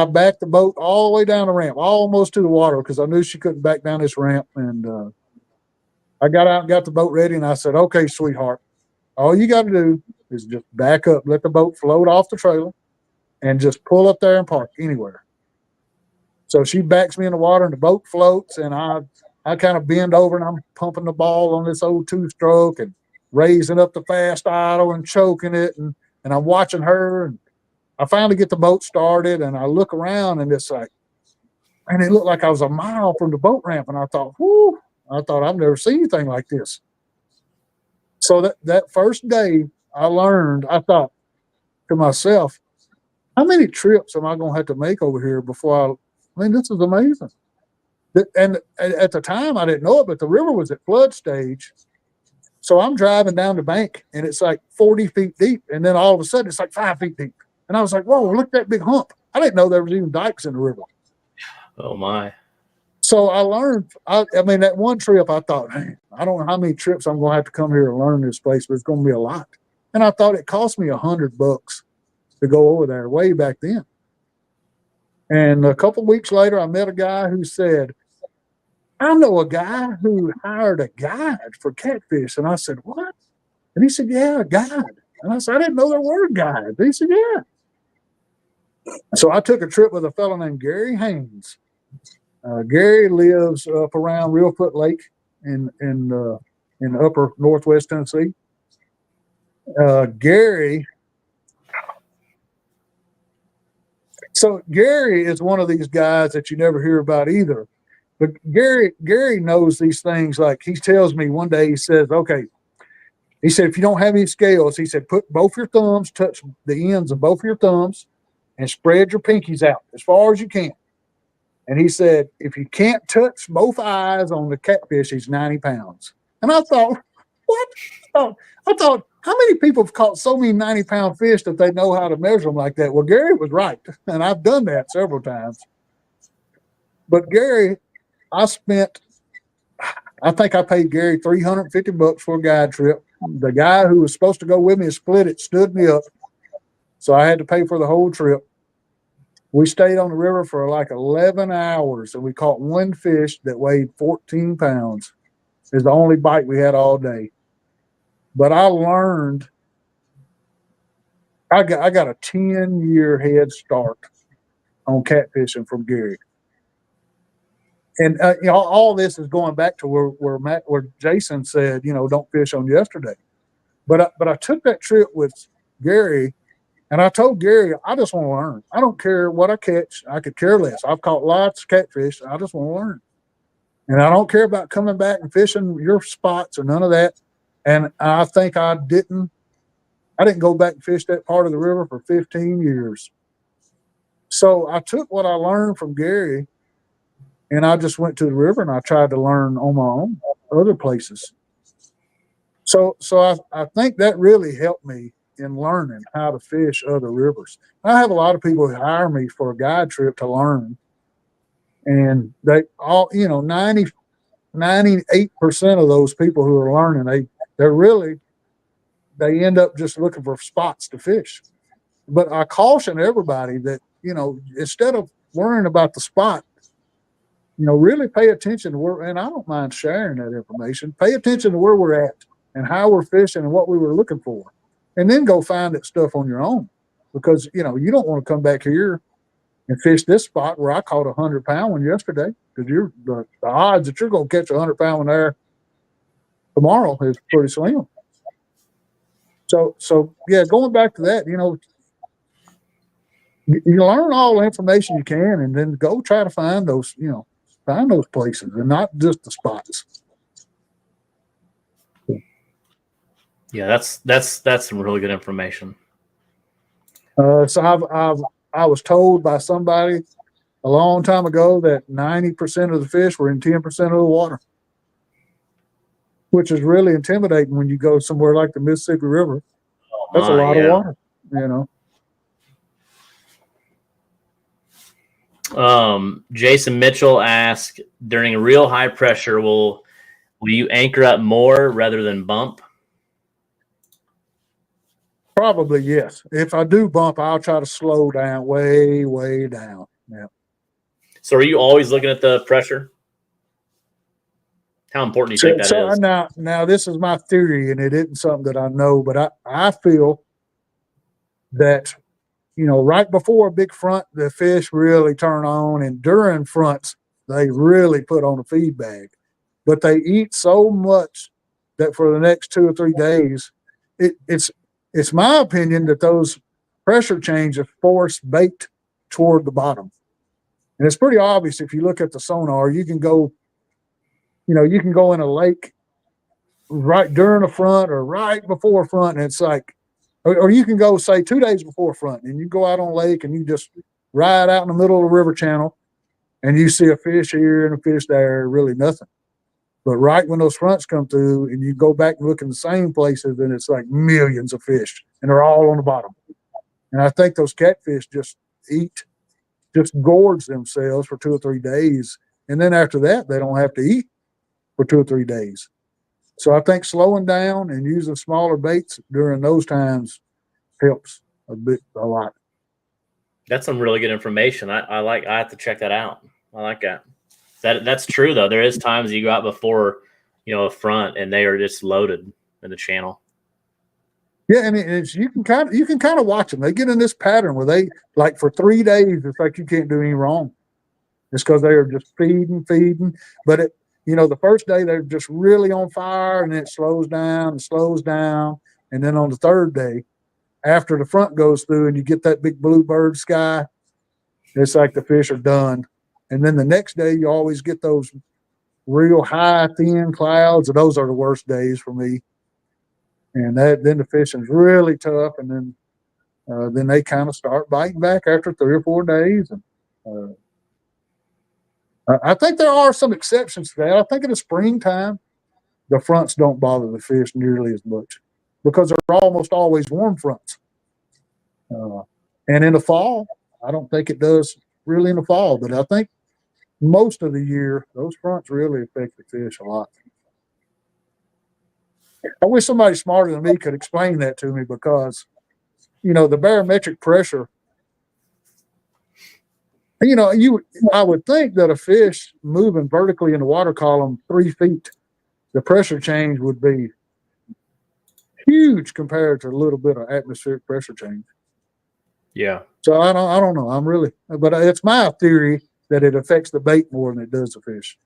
backed the boat all the way down the ramp, almost to the water, because I knew she couldn't back down this ramp. And I got out and got the boat ready, and I said, okay, sweetheart, all you got to do is just back up, let the boat float off the trailer, and just pull up there and park anywhere. So she backs me in the water, and the boat floats, and I kind of bend over, and I'm pumping the ball on this old two-stroke and raising up the fast idle and choking it, and I'm watching her, and I finally get the boat started, and I look around, and it's like, and it looked like I was a mile from the boat ramp, and I thought, whoo, I've never seen anything like this. So that first day I learned, I thought to myself, how many trips am I going to have to make over here before this is amazing. And at the time I didn't know it, but the river was at flood stage. So I'm driving down the bank, and it's like 40 feet deep. And then all of a sudden it's like 5 feet deep. And I was like, whoa, look at that big hump. I didn't know there was even dikes in the river. Oh my. So I learned, that one trip I thought, man, I don't know how many trips I'm going to have to come here and learn this place, but it's going to be a lot. And I thought it cost me $100 to go over there way back then. And a couple of weeks later, I met a guy who said, I know a guy who hired a guide for catfish. And I said, what? And he said, yeah, a guide. And I said, I didn't know there were guides. He said, yeah. So I took a trip with a fellow named Gary Haynes. Gary lives up around Reelfoot Lake in upper northwest Tennessee. Gary is one of these guys that you never hear about either. But Gary knows these things. Like he tells me one day, he says, okay, he said, if you don't have any scales, he said, put both your thumbs, touch the ends of both your thumbs, and spread your pinkies out as far as you can. And he said, if you can't touch both eyes on the catfish, he's 90 pounds. And I thought, what? I thought, how many people have caught so many 90-pound fish that they know how to measure them like that? Well, Gary was right. And I've done that several times. But Gary, I think I paid Gary $350 for a guide trip. The guy who was supposed to go with me and split it stood me up. So I had to pay for the whole trip. We stayed on the river for like 11 hours, and we caught one fish that weighed 14 pounds. It's the only bite we had all day. But I learned, I got a 10-year head start on catfishing from Gary. And all this is going back to where Jason said, don't fish on yesterday. But I took that trip with Gary, and I told Gary, I just want to learn. I don't care what I catch. I could care less. I've caught lots of catfish. I just want to learn. And I don't care about coming back and fishing your spots or none of that. And I think I didn't go back and fish that part of the river for 15 years. So I took what I learned from Gary, and I just went to the river and I tried to learn on my own other places. So I think that really helped me in learning how to fish other rivers. I have a lot of people who hire me for a guide trip to learn. And they all, 98% of those people who are learning, they end up just looking for spots to fish. But I caution everybody that, instead of worrying about the spot, really pay attention to where, and I don't mind sharing that information, pay attention to where we're at and how we're fishing and what we were looking for. And then go find that stuff on your own, because, you don't want to come back here and fish this spot where I caught 100-pound one yesterday, because the odds that you're going to catch 100-pound one there, tomorrow is pretty slim. So yeah, going back to that, you learn all the information you can, and then go try to find those, find those places, and not just the spots. Yeah, that's some really good information. So I was told by somebody a long time ago that 90% of the fish were in 10% of the water, which is really intimidating when you go somewhere like the Mississippi River. That's a lot of water, Jason Mitchell asked, during real high pressure, will you anchor up more rather than bump? Probably yes. If I do bump, I'll try to slow down, way, way down. Yeah. So are you always looking at the pressure? How important do you think that is? Now this is my theory, and it isn't something that I know, but I feel that, right before a big front, the fish really turn on, and during fronts, they really put on a feed bag. But they eat so much that for the next 2 or 3 days, it's my opinion that those pressure changes force bait toward the bottom. And it's pretty obvious if you look at the sonar. You can go in a lake right during a front or right before a front, and it's like, or you can go, say, 2 days before a front, and you go out on a lake and you just ride out in the middle of the river channel, and you see a fish here and a fish there, really nothing. But right when those fronts come through and you go back and look in the same places, and it's like millions of fish, and they're all on the bottom. And I think those catfish just gorge themselves for 2 or 3 days. And then after that, they don't have to eat for 2 or 3 days. So I think slowing down and using smaller baits during those times helps a lot. That's some really good information. I have to check that out. I like that. That's true though. There is times you go out before, a front, and they are just loaded in the channel. Yeah, and you can kind of watch them. They get in this pattern where they, like, for 3 days, it's like you can't do any wrong. It's because they are just feeding. But the first day they're just really on fire, and then it slows down, and then on the third day, after the front goes through and you get that big bluebird sky, it's like the fish are done. And then the next day, you always get those real high, thin clouds, and those are the worst days for me. And then the fishing's really tough, and then they kind of start biting back after 3 or 4 days. And I think there are some exceptions to that. I think in the springtime, the fronts don't bother the fish nearly as much because they're almost always warm fronts. And in the fall, I don't think it does really in the fall, but I think most of the year, those fronts really affect the fish a lot. I wish somebody smarter than me could explain that to me, because, the barometric pressure, I would think that a fish moving vertically in the water column 3 feet, the pressure change would be huge compared to a little bit of atmospheric pressure change. Yeah. So I don't know. But it's my theory that it affects the bait more than it does the fish.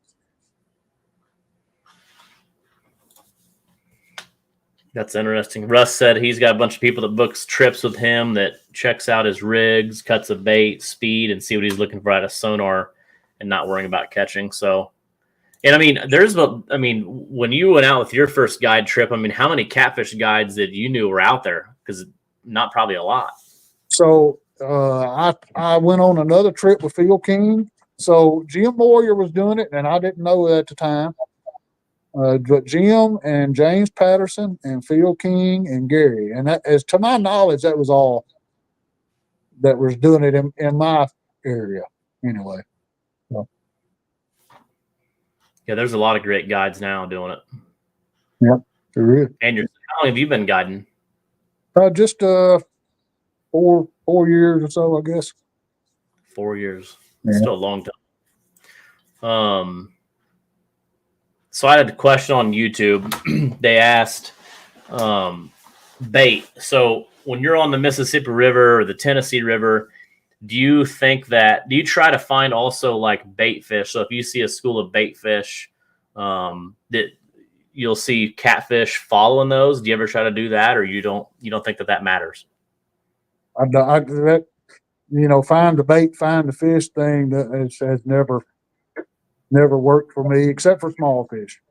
That's interesting. Russ said he's got a bunch of people that books trips with him, that checks out his rigs, cuts a bait, speed, and see what he's looking for out of sonar, and not worrying about catching. So, and when you went out with your first guide trip, how many catfish guides that you knew were out there? Because not probably a lot. So I went on another trip with Phil King. So Jim Moyer was doing it, and I didn't know it at the time. But Jim and James Patterson and Phil King and Gary, and that, as to my knowledge, that was all that was doing it in my area anyway. So. Yeah, there's a lot of great guides now doing it. Yep, there is. And how long have you been guiding? Just 4 years or so, I guess. 4 years. Yeah. Still a long time. So I had a question on YouTube. They asked bait. So when you're on the Mississippi River or the Tennessee River, do you try to find also like bait fish? So if you see a school of bait fish, that you'll see catfish following those. Do you ever try to do that, or you don't think that matters? Find the bait, find the fish thing that has never worked for me, except for small fish.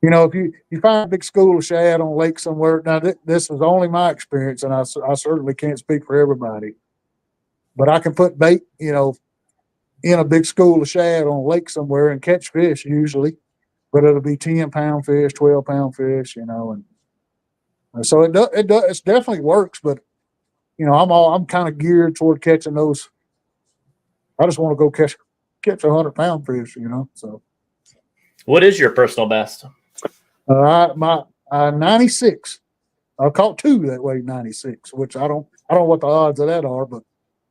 If you find a big school of shad on a lake somewhere, now this is only my experience, and I certainly can't speak for everybody, but I can put bait, in a big school of shad on a lake somewhere and catch fish usually, but it'll be 10-pound fish, 12-pound fish, and so it definitely works, but I'm kind of geared toward catching those. I just want to go catch 100-pound fish, so. What is your personal best? My 96. I caught 2 that weighed 96, which I don't know what the odds of that are, but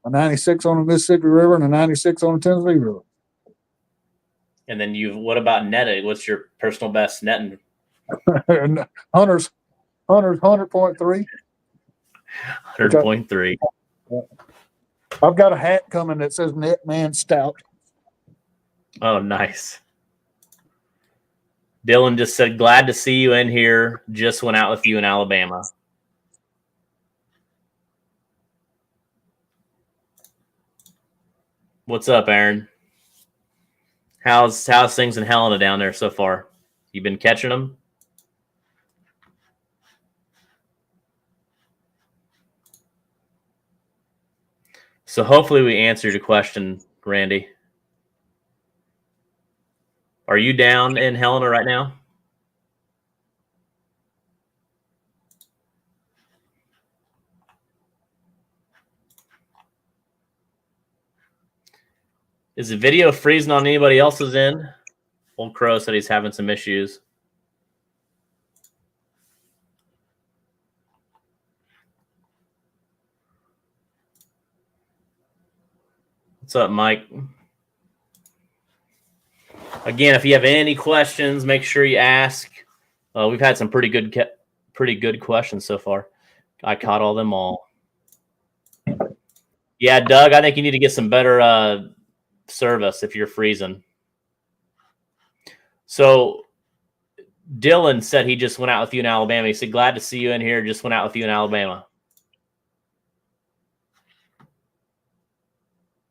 a 96 on the Mississippi River and a 96 on the Tennessee River. And then what about netting? What's your personal best netting? Hunter's 100.3. 100.3. I've got a hat coming that says Netman Stout. Oh, nice. Dylan just said, glad to see you in here. Just went out with you in Alabama. What's up, Aaron? How's things in Helena down there so far? You been catching them? So hopefully we answered your question, Randy. Are you down in Helena right now? Is the video freezing on anybody else's end? Old Crow said he's having some issues. What's up, Mike? Again, if you have any questions, make sure you ask. We've had some pretty good questions so far. I caught all them all. Yeah, Doug, I think you need to get some better service if you're freezing. So Dylan said he just went out with you in Alabama. He said, glad to see you in here. Just went out with you in Alabama.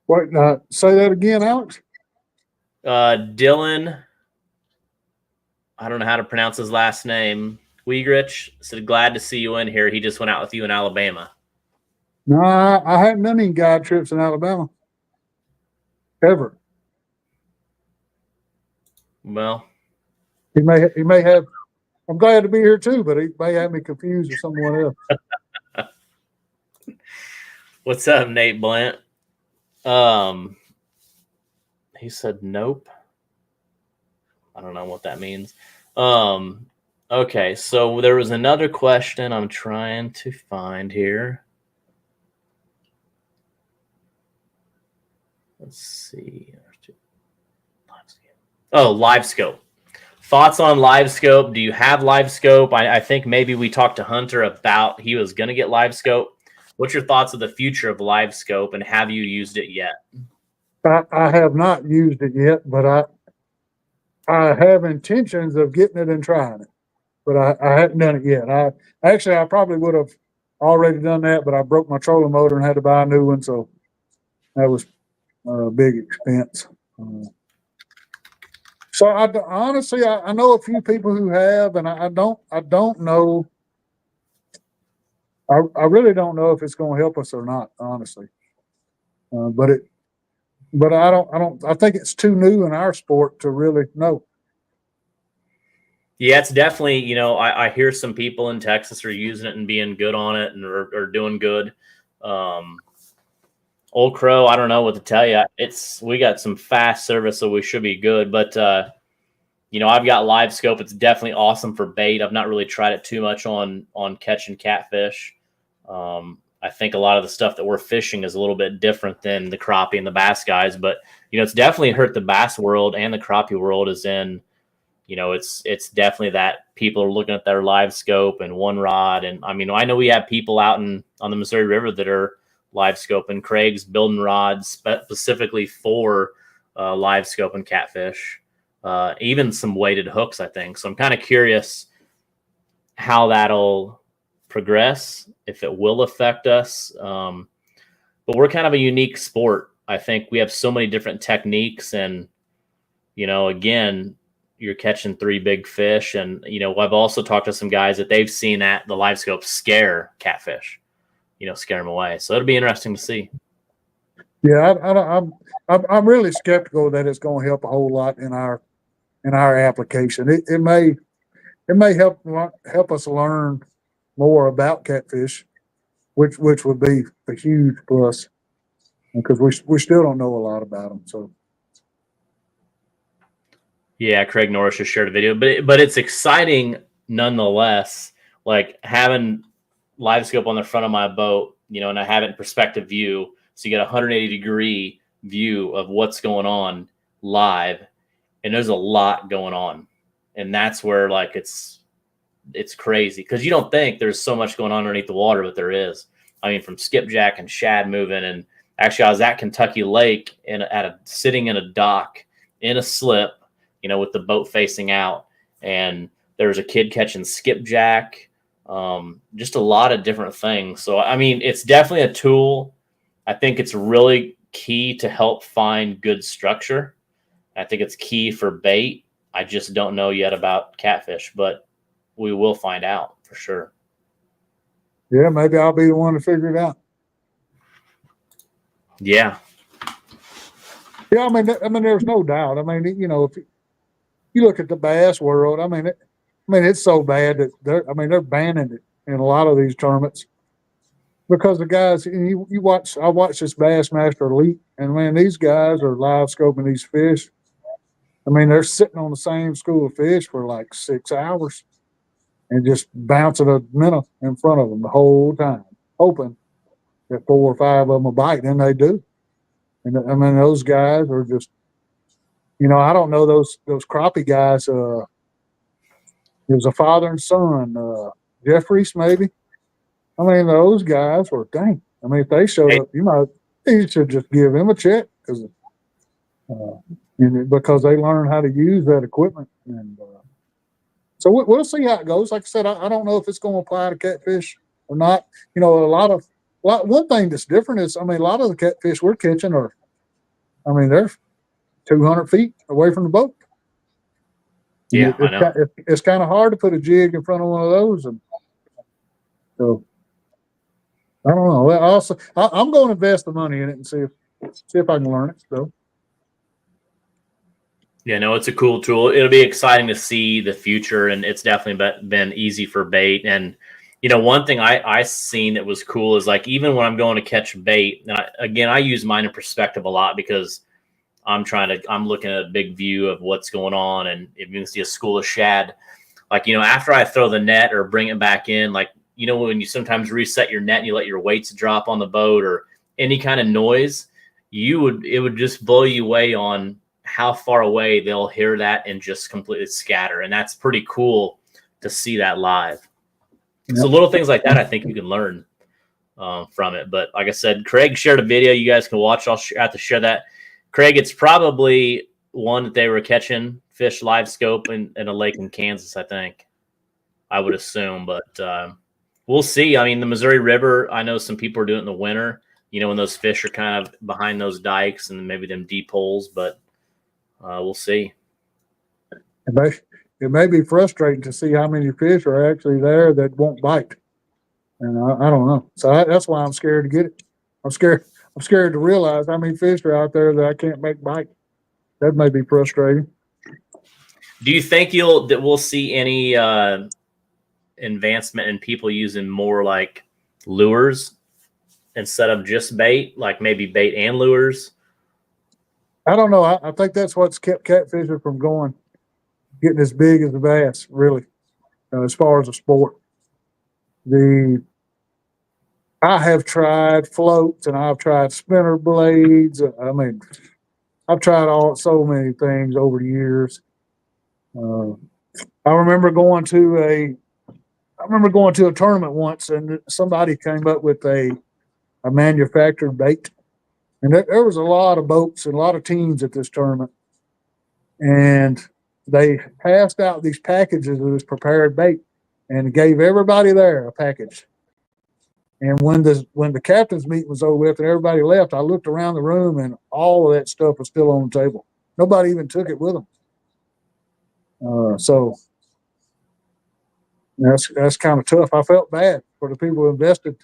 Wait, say that again, Alex. Dylan, I don't know how to pronounce his last name. Weegrich said, glad to see you in here. He just went out with you in Alabama. No, I haven't done any guide trips in Alabama. Ever. Well, he may have. I'm glad to be here too, but he may have me confused with someone else. What's up, Nate Blunt? He said nope. I don't know what that means. Okay, so there was another question I'm trying to find here. Let's see. Oh, live scope. Thoughts on live scope? Do you have live scope? I think maybe we talked to Hunter about he was going to get live scope. What's your thoughts of the future of live scope, and have you used it yet? I have not used it yet, but I have intentions of getting it and trying it, but I haven't done it yet. I probably would have already done that, but I broke my trolling motor and had to buy a new one, so that was a big expense. So honestly, I know a few people who have, and I don't know. I really don't know if it's going to help us or not, honestly. But I think it's too new in our sport to really know. Yeah, it's definitely, I hear some people in Texas are using it and being good on it and are doing good. Old Crow, I don't know what to tell you. We got some fast service, so we should be good. But, I've got live scope. It's definitely awesome for bait. I've not really tried it too much on catching catfish. I think a lot of the stuff that we're fishing is a little bit different than the crappie and the bass guys, but it's definitely hurt the bass world and the crappie world is in, it's definitely that people are looking at their live scope and one rod. And I know we have people out on the Missouri River that are live scope, and Craig's building rods specifically for live scope and catfish. even some weighted hooks, I think. So I'm kind of curious how that'll progress, if it will affect us. But we're kind of a unique sport. I think we have so many different techniques, and again, you're catching 3 big fish. And I've also talked to some guys that they've seen at the live scope scare catfish, scare them away. So it'll be interesting to see. Yeah, I'm really skeptical that it's going to help a whole lot in our application. It may help us learn more about catfish, which would be a huge plus, because we still don't know a lot about them. So yeah, Craig Norris just shared a video, but it's exciting nonetheless. Like having live scope on the front of my boat, and I have it in perspective view, so you get a 180-degree view of what's going on live, and there's a lot going on, and that's where like it's crazy, because you don't think there's so much going on underneath the water, but there is. I mean, from skipjack and shad moving, and actually I was at Kentucky Lake and sitting in a dock in a slip, with the boat facing out, and there was a kid catching skipjack, just a lot of different things. So I mean, it's definitely a tool. I think it's really key to help find good structure. I think it's key for bait. I just don't know yet about catfish, but we will find out for sure. Yeah, maybe I'll be the one to figure it out. Yeah. Yeah, I mean, there's no doubt. I mean, if you look at the bass world, I mean, it's so bad that they're banning it in a lot of these tournaments, because the guys, I watch this Bassmaster Elite, and man, these guys are live scoping these fish. I mean, they're sitting on the same school of fish for like 6 hours and just bouncing a minnow in front of them the whole time, hoping that 4 or 5 of them will bite, and they do. And I mean, those guys are just, I don't know those crappie guys. It was a father and son, Jeffries maybe. I mean, those guys were dang. I mean, if they showed up, you should just give them a check, because they learn how to use that equipment. And so we'll see how it goes. Like I said, I don't know if it's going to apply to catfish or not. One thing that's different is, I mean, a lot of the catfish we're catching they're 200 feet away from the boat. Yeah, I know. It's kind of hard to put a jig in front of one of those, and so I don't know. I'm going to invest the money in it and see if I can learn it. So. Yeah, no, it's a cool tool. It'll be exciting to see the future, and it's definitely been easy for bait. And one thing I seen that was cool is, like, even when I'm going to catch bait, and I use mine in perspective a lot, because I'm looking at a big view of what's going on, and if you can see a school of shad, like, after I throw the net or bring it back in, like, when you sometimes reset your net and you let your weights drop on the boat or any kind of noise, it would just blow you away on how far away they'll hear that and just completely scatter. And that's pretty cool to see that live. Yep. So little things like that, I think you can learn from it. But like I said, Craig shared a video you guys can watch. I'll have to share that. Craig, it's probably one that they were catching fish live scope in a lake in Kansas, I think. I would assume, but we'll see. I mean, the Missouri River, I know some people are doing it in the winter, when those fish are kind of behind those dikes and maybe them deep holes, but we'll see. It may be frustrating to see how many fish are actually there that won't bite, and I don't know. So that's why I'm scared to get it. I'm scared to realize how many fish are out there that I can't make bite. That may be frustrating. Do you think that we'll see any advancement in people using more like lures instead of just bait, like maybe bait and lures? I don't know. I think that's what's kept catfishing from getting as big as the bass, really, as far as a sport. I have tried floats, and I've tried spinner blades. I mean, I've tried so many things over the years. I remember going to a tournament once, and somebody came up with a manufactured bait. And there was a lot of boats and a lot of teams at this tournament. And they passed out these packages of this prepared bait and gave everybody there a package. And when the captain's meeting was over with and everybody left, I looked around the room and all of that stuff was still on the table. Nobody even took it with them. So that's kind of tough. I felt bad for the people who invested.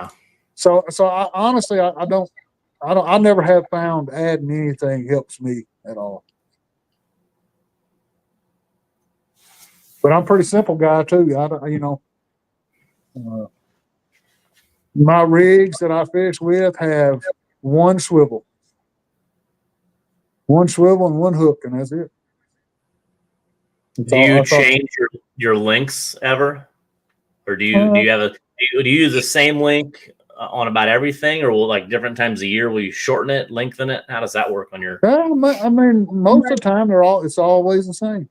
Yeah. So I honestly, I never have found adding anything helps me at all. But I'm a pretty simple guy too. My rigs that I fish with have one swivel and one hook, and that's it. Do you change your links ever, or do you have do you use the same link on about everything, or will like different times a year will you shorten it, lengthen it? How does that work on your? I mean, most of the time it's always the same.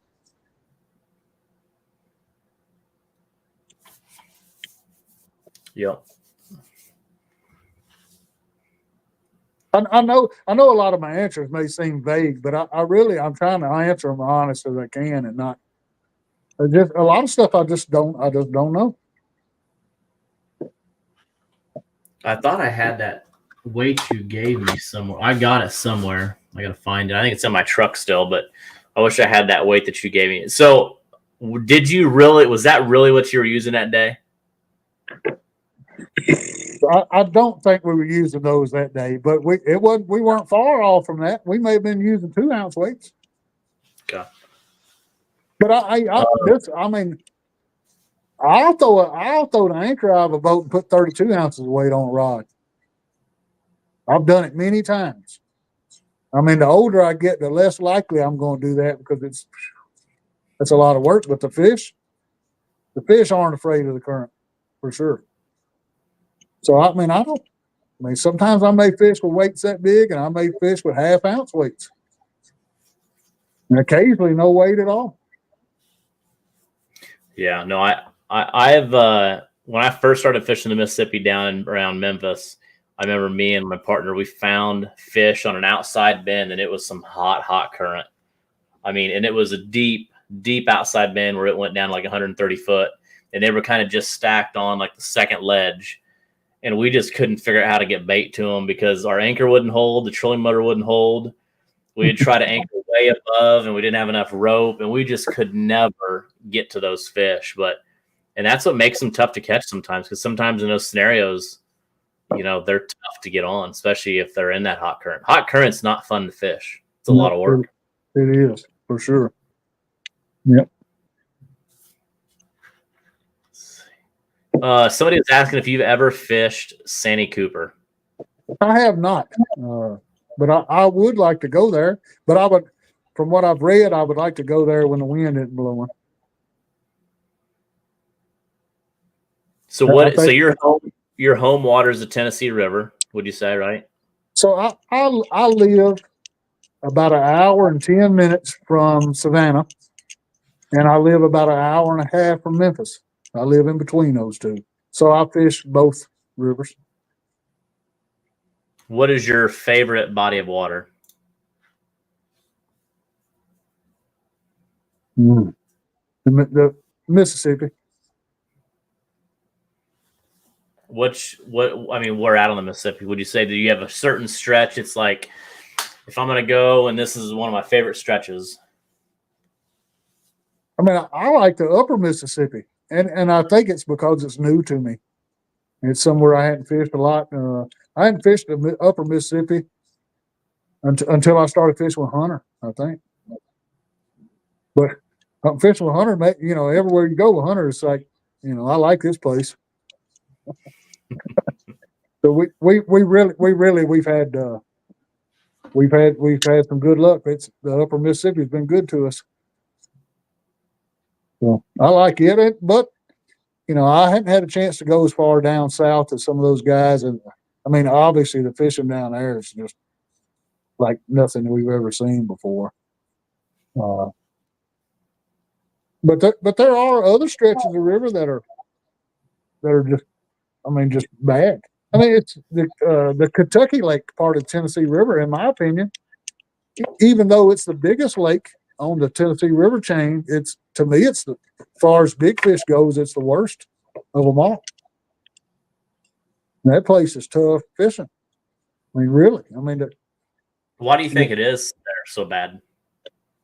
Yeah. I know a lot of my answers may seem vague, but I'm trying to answer them honest as I can, and not just a lot of stuff I just don't know. I thought I had that weight you gave me somewhere. I got it somewhere. I gotta find it. I think it's in my truck still, but I wish I had that weight that you gave me. So, did you really? Was that really what you were using that day? I don't think we were using those that day, but we weren't far off from that. We may have been using 2-ounce weights. Okay. But I'll throw the anchor out of a boat and put 32 ounces of weight on a rod. I've done it many times. I mean, the older I get, the less likely I'm going to do that because it's a lot of work. But the fish aren't afraid of the current, for sure. So sometimes I may fish with weights that big, and I may fish with 1/2 ounce weights, and occasionally no weight at all. Yeah, no, I've when I first started fishing the Mississippi down around Memphis, I remember me and my partner, we found fish on an outside bend, and it was some hot current. I mean, and it was a deep outside bend where it went down like 130 foot, and they were kind of just stacked on like the second ledge. And we just couldn't figure out how to get bait to them because our anchor wouldn't hold, the trolling motor wouldn't hold. We'd try to anchor way above, and we didn't have enough rope, and we just could never get to those fish. And that's what makes them tough to catch sometimes, because sometimes in those scenarios, they're tough to get on, especially if they're in that hot current. Hot current's not fun to fish. It's a lot of work. It is, for sure. Yep. Somebody was asking if you've ever fished Santee Cooper. I have not, but I would like to go there. But from what I've read, I would like to go there when the wind isn't blowing. So So your home water is the Tennessee River, would you say, right? So I live about an hour and 10 minutes from Savannah, and I live about an hour and a half from Memphis. I live in between those two. So I fish both rivers. What is your favorite body of water? The Mississippi. We're out on the Mississippi. Would you say, do you have a certain stretch? It's like, if I'm going to go, and this is one of my favorite stretches. I mean, I like the upper Mississippi. And I think it's because it's new to me. It's somewhere I hadn't fished a lot. I hadn't fished the upper Mississippi until I started fishing with Hunter, I think. But I'm fishing with Hunter, everywhere you go with Hunter, it's like, I like this place. So we've had some good luck. The upper Mississippi has been good to us. So I like it, but I hadn't had a chance to go as far down south as some of those guys. And I mean, obviously the fishing down there is just like nothing we've ever seen before. But there are other stretches of the river that are just bad. I mean, it's the Kentucky Lake part of the Tennessee River, in my opinion, even though it's the biggest lake on the Tennessee River chain, it's to me, it's as far as big fish goes, it's the worst of them all. That place is tough fishing. I mean, really. I mean, Why do you think it is there so bad?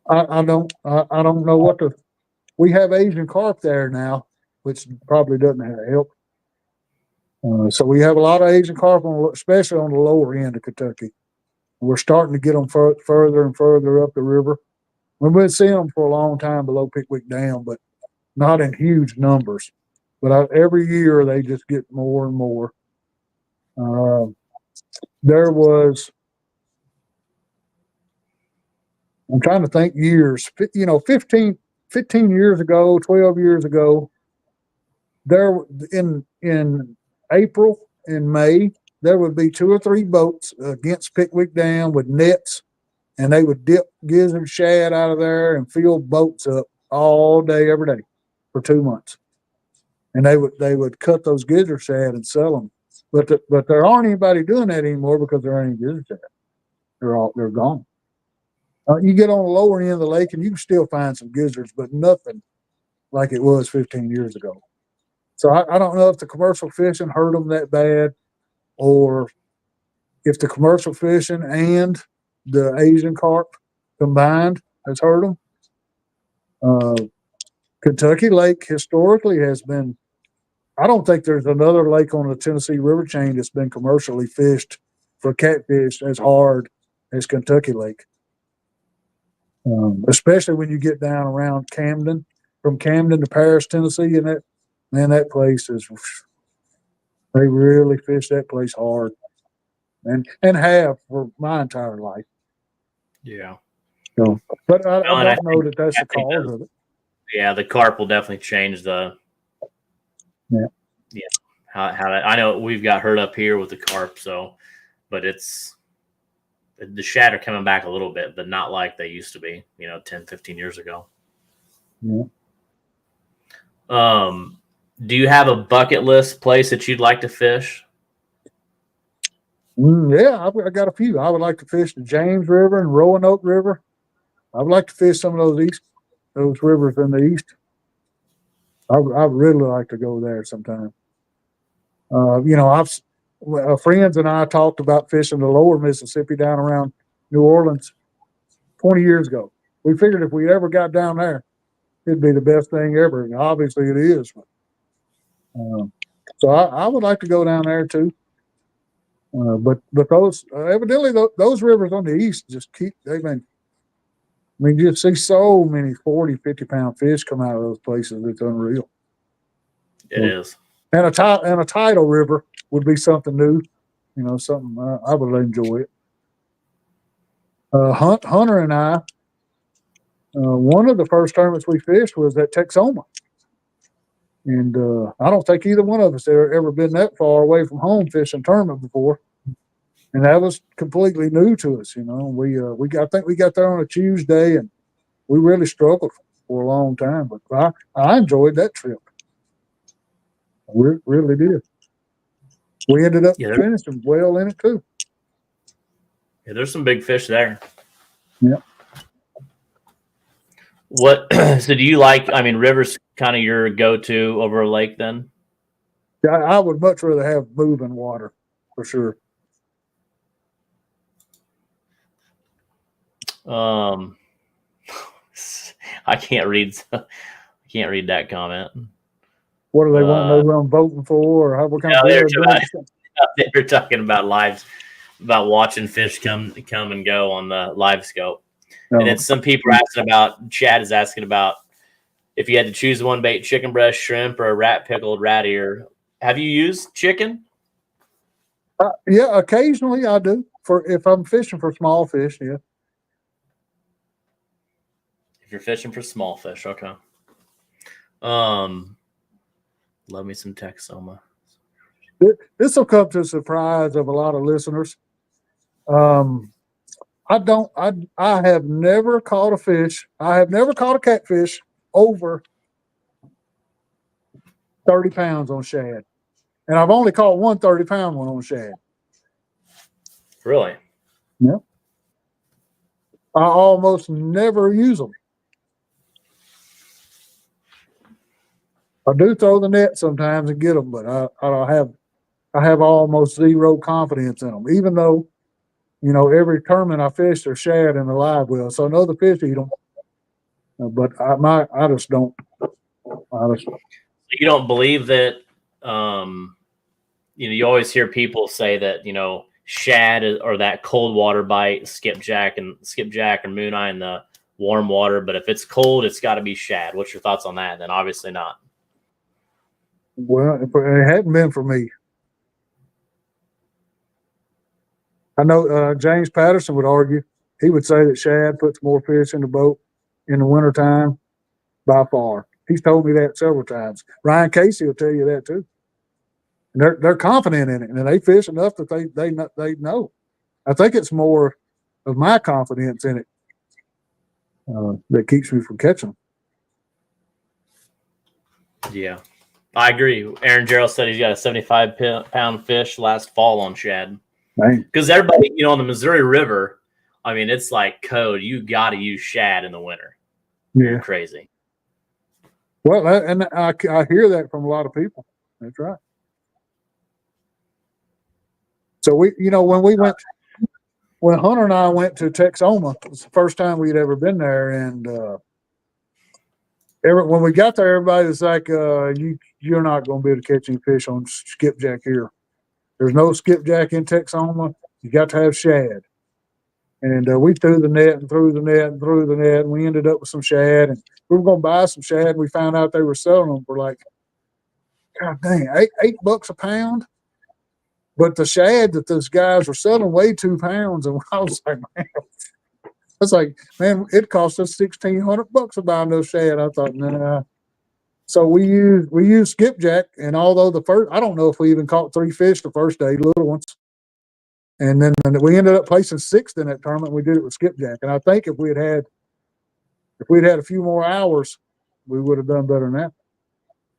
I don't know what the. We have Asian carp there now, which probably doesn't help. So we have a lot of Asian carp, especially on the lower end of Kentucky. We're starting to get them further and further up the river. We've been seeing them for a long time below Pickwick Dam, but not in huge numbers. But every year they just get more and more. There was, I'm trying to think years, 15 years ago, 12 years ago, there in April and May, there would be 2 or 3 boats against Pickwick Dam with nets, and they would dip gizzard shad out of there and fill boats up all day, every day for 2 months. And they would cut those gizzard shad and sell them. But there aren't anybody doing that anymore because there ain't gizzard shad. They're gone. You get on the lower end of the lake and you can still find some gizzards, but nothing like it was 15 years ago. So I don't know if the commercial fishing hurt them that bad, or if the commercial fishing and the Asian carp combined has hurt them. Kentucky Lake historically has been, I don't think there's another lake on the Tennessee River chain that's been commercially fished for catfish as hard as Kentucky Lake. Especially when you get down around Camden, from Camden to Paris, Tennessee, and that place is, they really fish that place hard, and have for my entire life. Yeah. So, but I don't know that that's the cause of it. Yeah, the carp will definitely change the. Yeah. How that, I know we've got hurt up here with the carp, so, but it's. The shad are coming back a little bit, but not like they used to be, 10, 15 years ago. Yeah. Do you have a bucket list place that you'd like to fish? Yeah, I got a few. I would like to fish the James River and Roanoke River. I would like to fish some of those rivers in the east. I would really like to go there sometime. Friends and I talked about fishing the lower Mississippi down around New Orleans 20 years ago. We figured if we ever got down there, it'd be the best thing ever. And obviously it is. So I would like to go down there too. But those evidently those rivers on the east just you just see so many 40, 50-pound fish come out of those places. It's unreal. It is. And a tidal river would be something new, something I would enjoy it. Hunter and I, one of the first tournaments we fished was at Texoma. And I don't think either one of us ever been that far away from home fishing tournament before. And that was completely new to us, I think we got there on a Tuesday, and we really struggled for a long time. But I enjoyed that trip. We really did. We ended up finishing well in it too. Yeah, there's some big fish there. Yeah. So do you river's kind of your go-to over a lake then? Yeah, I would much rather have moving water for sure. I can't read that comment. What do they want to know who I'm voting for, or what kind of they're talking about about watching fish come and go on the live scope. And then some people are asking about, Chad is asking about if you had to choose one bait, chicken breast, shrimp, or a rat pickled rat ear. Have you used chicken? Yeah, occasionally I do. If I'm fishing for small fish, yeah. If you're fishing for small fish, okay. Love me some Texoma. This will come to the surprise of a lot of listeners. I have never caught a fish. I have never caught a catfish over 30 pounds on shad. And I've only caught one 30-pound one on shad. Really? Yeah. I almost never use them I do throw the net sometimes and get them, but I have almost zero confidence in them, even though, every tournament I fish are shad in the live well. So I know the fish eat them, but I just don't. You don't believe that, you always hear people say that, shad or that cold water bite, skipjack or moon eye in the warm water. But if it's cold, it's got to be shad. What's your thoughts on that? Then obviously not. Well, if it hadn't been for me, I know James Patterson would argue. He would say that shad puts more fish in the boat in the wintertime by far. He's told me that several times. Ryan Casey will tell you that too. And they're confident in it, and they fish enough that they know. I think it's more of my confidence in it that keeps me from catching them. Yeah, I agree. Aaron Gerald said he's got a 75-pound fish last fall on shad. Because everybody, on the Missouri River, I mean, it's like code. You got to use shad in the winter. Yeah, crazy. Well, and I hear that from a lot of people. That's right. So when Hunter and I went to Texoma, it was the first time we'd ever been there, and when we got there, everybody was like, "You're not going to be able to catch any fish on skipjack here. There's no skipjack in Texoma. You got to have shad." And we threw the net and threw the net and threw the net, and we ended up with some shad. And we were going to buy some shad, and we found out they were selling them for like, God dang, $8 a pound. But the shad that those guys were selling weighed 2 pounds, and I was like, man, it cost us $1,600 to buy those shad. I thought, nah. So we used skipjack, and although I don't know if we even caught 3 fish the first day, little ones. And then we ended up placing 6th in that tournament. We did it with skipjack, and I think if we'd had a few more hours, we would have done better than that.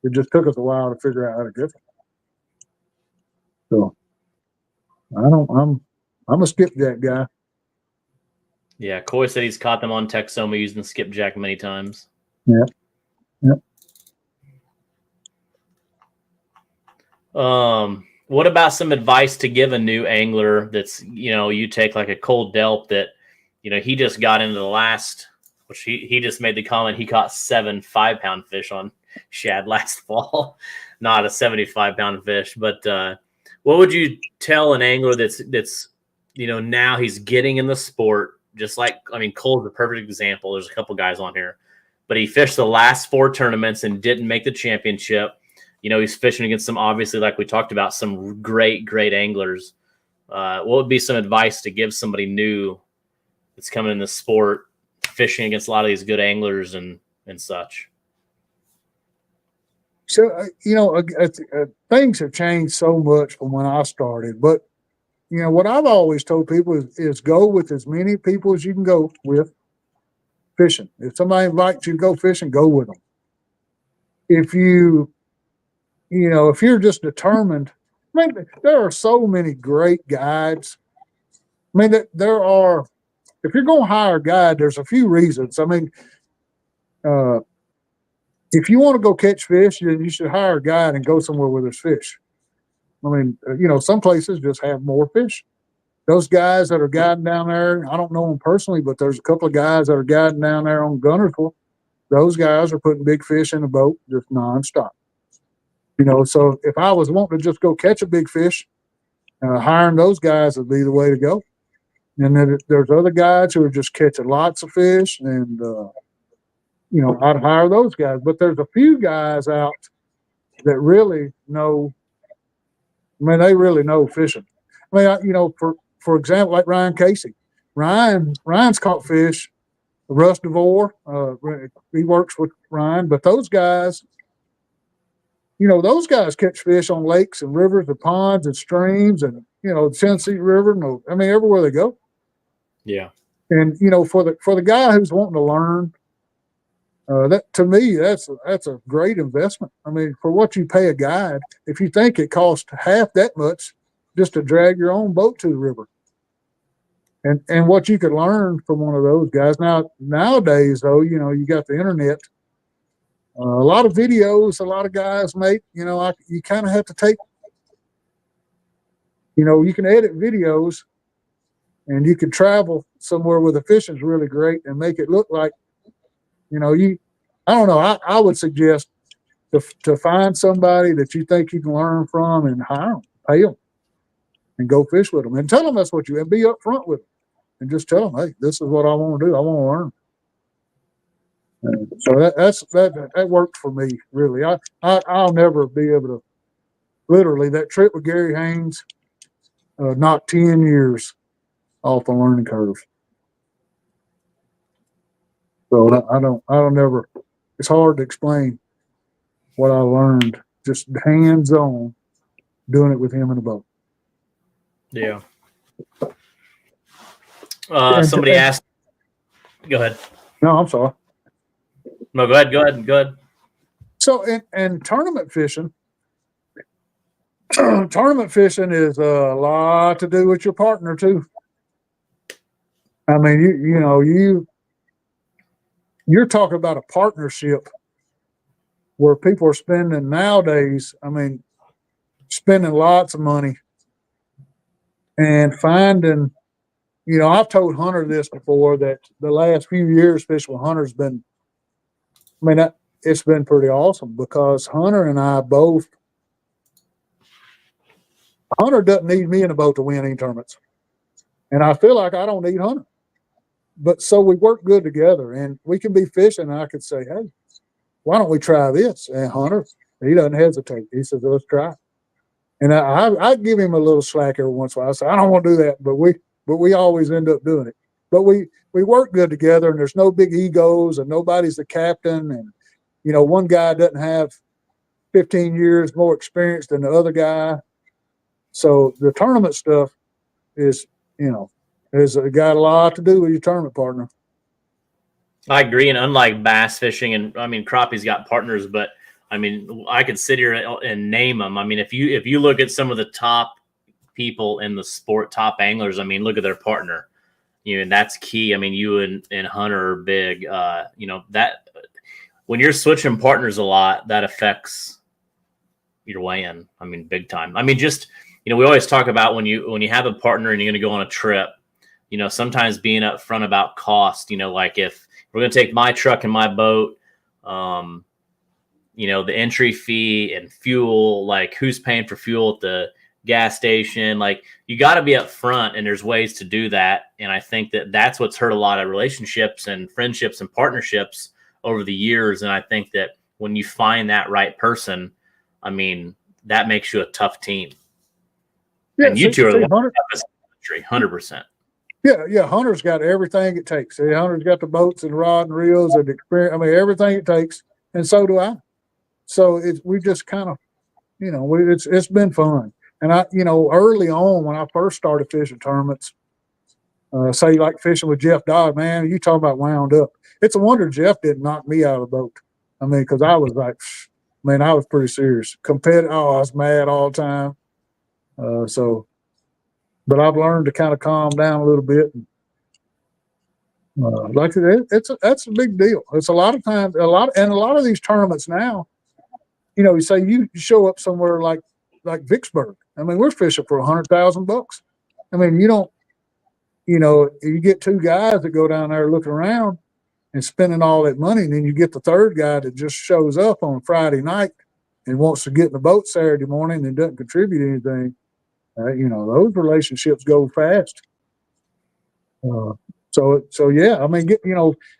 It just took us a while to figure out how to get it. So I'm a skipjack guy. Yeah, Coy said he's caught them on Texoma using skipjack many times. Yeah. What about some advice to give a new angler that's, you take like a cold delp that, he just got into the last, which he just made the comment, he caught 7 5-pound fish on shad last fall, not a 75-pound fish. But what would you tell an angler that's now he's getting in the sport, just like, Cole's a perfect example. There's a couple guys on here, but he fished the last 4 tournaments and didn't make the championship. He's fishing against some, obviously, like we talked about, some great anglers. What would be some advice to give somebody new that's coming in the sport, fishing against a lot of these good anglers and such? So, things have changed so much from when I started. But, what I've always told people is go with as many people as you can go with fishing. If somebody invites you to go fishing, go with them. If if you're just determined, there are so many great guides. If you're going to hire a guide, there's a few reasons. If you want to go catch fish, then you should hire a guide and go somewhere where there's fish. Some places just have more fish. Those guys that are guiding down there, I don't know them personally, but there's a couple of guys that are guiding down there on Gunnersville. Those guys are putting big fish in the boat just nonstop. So if I was wanting to just go catch a big fish, hiring those guys would be the way to go. And then there's other guys who are just catching lots of fish, and I'd hire those guys. But there's a few guys out that really know. They really know fishing. For example, like Ryan Casey. Ryan's caught fish. Russ DeVore, he works with Ryan, but those guys. Those guys catch fish on lakes and rivers and ponds and streams and, the Tennessee River. Everywhere they go. Yeah. And, for the guy who's wanting to learn, that to me, that's a great investment. For what you pay a guide, if you think it costs half that much just to drag your own boat to the river. And what you could learn from one of those guys. Now, nowadays, though, you got the internet. A lot of videos, a lot of guys make, you kind of have to take, you can edit videos and you can travel somewhere where the fishing's really great and make it look like, I don't know. I would suggest to find somebody that you think you can learn from and hire them, pay them, and go fish with them and tell them that's what and be upfront with them and just tell them, hey, this is what I want to do. I want to learn. So that worked for me, really. I'll never be able to. Literally, that trip with Gary Haynes knocked 10 years off the learning curve. So I don't never. It's hard to explain what I learned just hands on doing it with him in a boat. Yeah. Somebody asked. Go ahead. No, I'm sorry. No, go ahead. So, in tournament fishing, is a lot to do with your partner too. I mean, you're talking about a partnership where people are spending nowadays. I mean, spending lots of money and finding. I've told Hunter this before that the last few years fishing with Hunter's been. I mean, it's been pretty awesome because Hunter and I both. Hunter doesn't need me in a boat to win any tournaments, and I feel like I don't need Hunter. But so we work good together, and we can be fishing. And I could say, "Hey, why don't we try this?" And Hunter, he doesn't hesitate. He says, "Let's try it." And I give him a little slack every once in a while. I say, "I don't want to do that," but we always end up doing it. But we work good together, and there's no big egos, and nobody's the captain. And one guy doesn't have 15 years more experience than the other guy. So the tournament stuff is got a lot to do with your tournament partner. I agree, and unlike bass fishing, and I mean crappies got partners, but I mean I could sit here and name them. I mean if you look at some of the top people in the sport, top anglers, I mean look at their partner. And that's key. I mean, you and Hunter are big. That when you're switching partners a lot, that affects your weigh-in. I mean, big time. I mean, just we always talk about when you have a partner and you're going to go on a trip. Sometimes being upfront about cost. Like if we're going to take my truck and my boat, the entry fee and fuel. Like who's paying for fuel at the gas station? Like you got to be upfront, and there's ways to do that. And I think that's what's hurt a lot of relationships and friendships and partnerships over the years. And I think that when you find that right person, I mean, that makes you a tough team. Yeah, and you two are the toughest in the country, 100%. Yeah. Hunter's got everything it takes. Hunter's got the boats and rod and reels and experience. I mean, everything it takes, and so do I. So we just kind of, it's been fun. And early on when I first started fishing tournaments, say like fishing with Jeff Dodd, man, you talking about wound up. It's a wonder Jeff didn't knock me out of the boat. I mean, because I was like, I was pretty serious. I was mad all the time. But I've learned to kind of calm down a little bit. And, that's a big deal. It's a lot of times, a lot of these tournaments now, you say you show up somewhere like Vicksburg. I mean, we're fishing for $100,000. I mean, you get two guys that go down there looking around and spending all that money, and then you get the third guy that just shows up on Friday night and wants to get in the boat Saturday morning and doesn't contribute anything. Those relationships go fast. So yeah, I mean,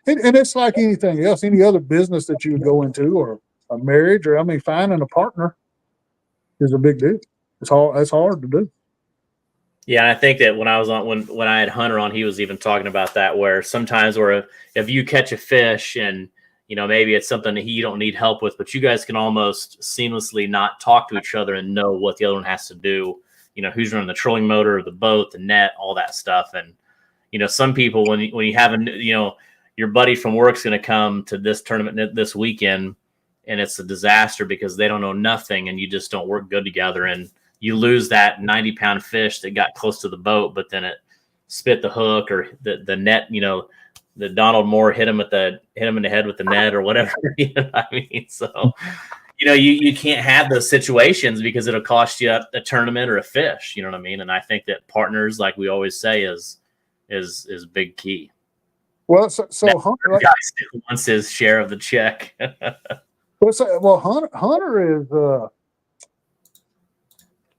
and it's like anything else, any other business that you would go into, or a marriage, or finding a partner is a big deal. It's hard to do. Yeah, I think that when I had Hunter on, he was even talking about that, where sometimes if you catch a fish and maybe it's something that you don't need help with, but you guys can almost seamlessly not talk to each other and know what the other one has to do. Who's running the trolling motor, the boat, the net, all that stuff. And some people when you have your buddy from work's going to come to this tournament this weekend, and it's a disaster because they don't know nothing, and you just don't work good together, and you lose that 90-pound fish that got close to the boat, but then it spit the hook or the net, the Donald Moore hit him in the head with the net or whatever. You know what I mean? So, you can't have those situations because it'll cost you a tournament or a fish. You know what I mean? And I think that partners, like we always say, is big key. Well, so Hunter guy still wants his share of the check. Hunter is.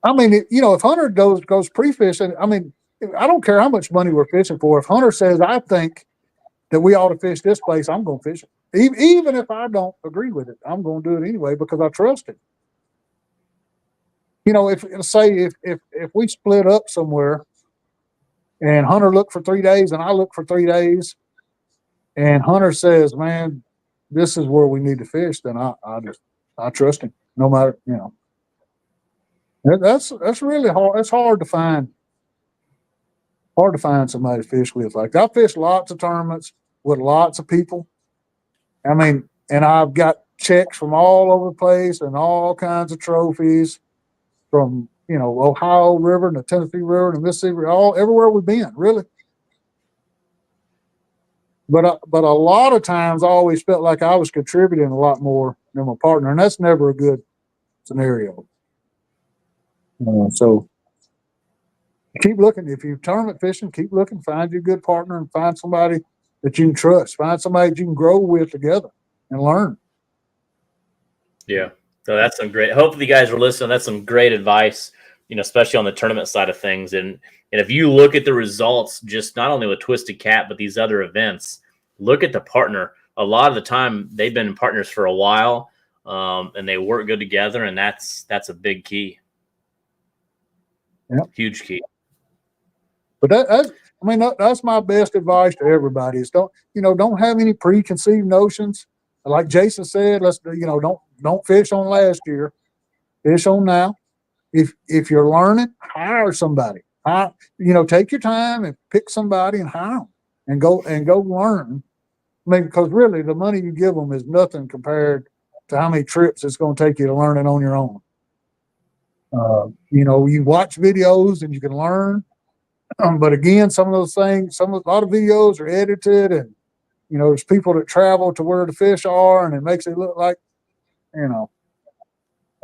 I mean, if Hunter goes pre-fishing, I mean, I don't care how much money we're fishing for. If Hunter says, I think that we ought to fish this place, I'm going to fish it. Even if I don't agree with it, I'm going to do it anyway because I trust him. If we split up somewhere and Hunter looked for 3 days and I look for 3 days and Hunter says, man, this is where we need to fish, then I trust him no matter, That's really hard. It's hard to find somebody to fish with. Like I fish lots of tournaments with lots of people. I mean, and I've got checks from all over the place and all kinds of trophies from, Ohio River and the Tennessee River and the Mississippi, everywhere we've been, really. But a lot of times I always felt like I was contributing a lot more than my partner, and that's never a good scenario. So keep looking. If you're tournament fishing, keep looking. Find you a good partner and find somebody that you can trust. Find somebody that you can grow with together and learn. Yeah. So that's some great. Hopefully, you guys are listening. That's some great advice, especially on the tournament side of things. And if you look at the results, just not only with Twisted Cat, but these other events, look at the partner. A lot of the time, they've been partners for a while, and they work good together, and that's a big key. Yep. Huge key. But that's my best advice to everybody is don't have any preconceived notions. Like Jason said, don't fish on last year. Fish on now. If you're learning, hire somebody. Take your time and pick somebody and hire them and go learn. I mean, because really the money you give them is nothing compared to how many trips it's going to take you to learn it on your own. You watch videos and you can learn. But again, some of those things, a lot of videos are edited and, there's people that travel to where the fish are and it makes it look like, a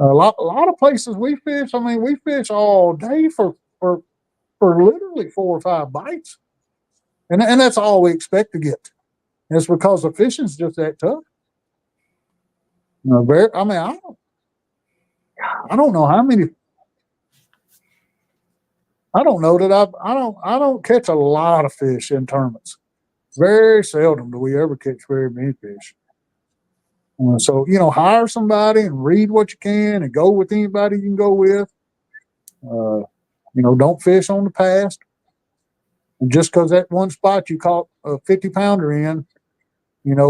lot of places we fish. I mean, we fish all day for literally 4 or 5 bites. And that's all we expect to get. And it's because the fishing's just that tough. I don't know how many. I don't know that I don't catch a lot of fish in tournaments. Very seldom do we ever catch very many fish. So, hire somebody and read what you can and go with anybody you can go with. Don't fish on the past. And just because that one spot you caught a 50-pounder in,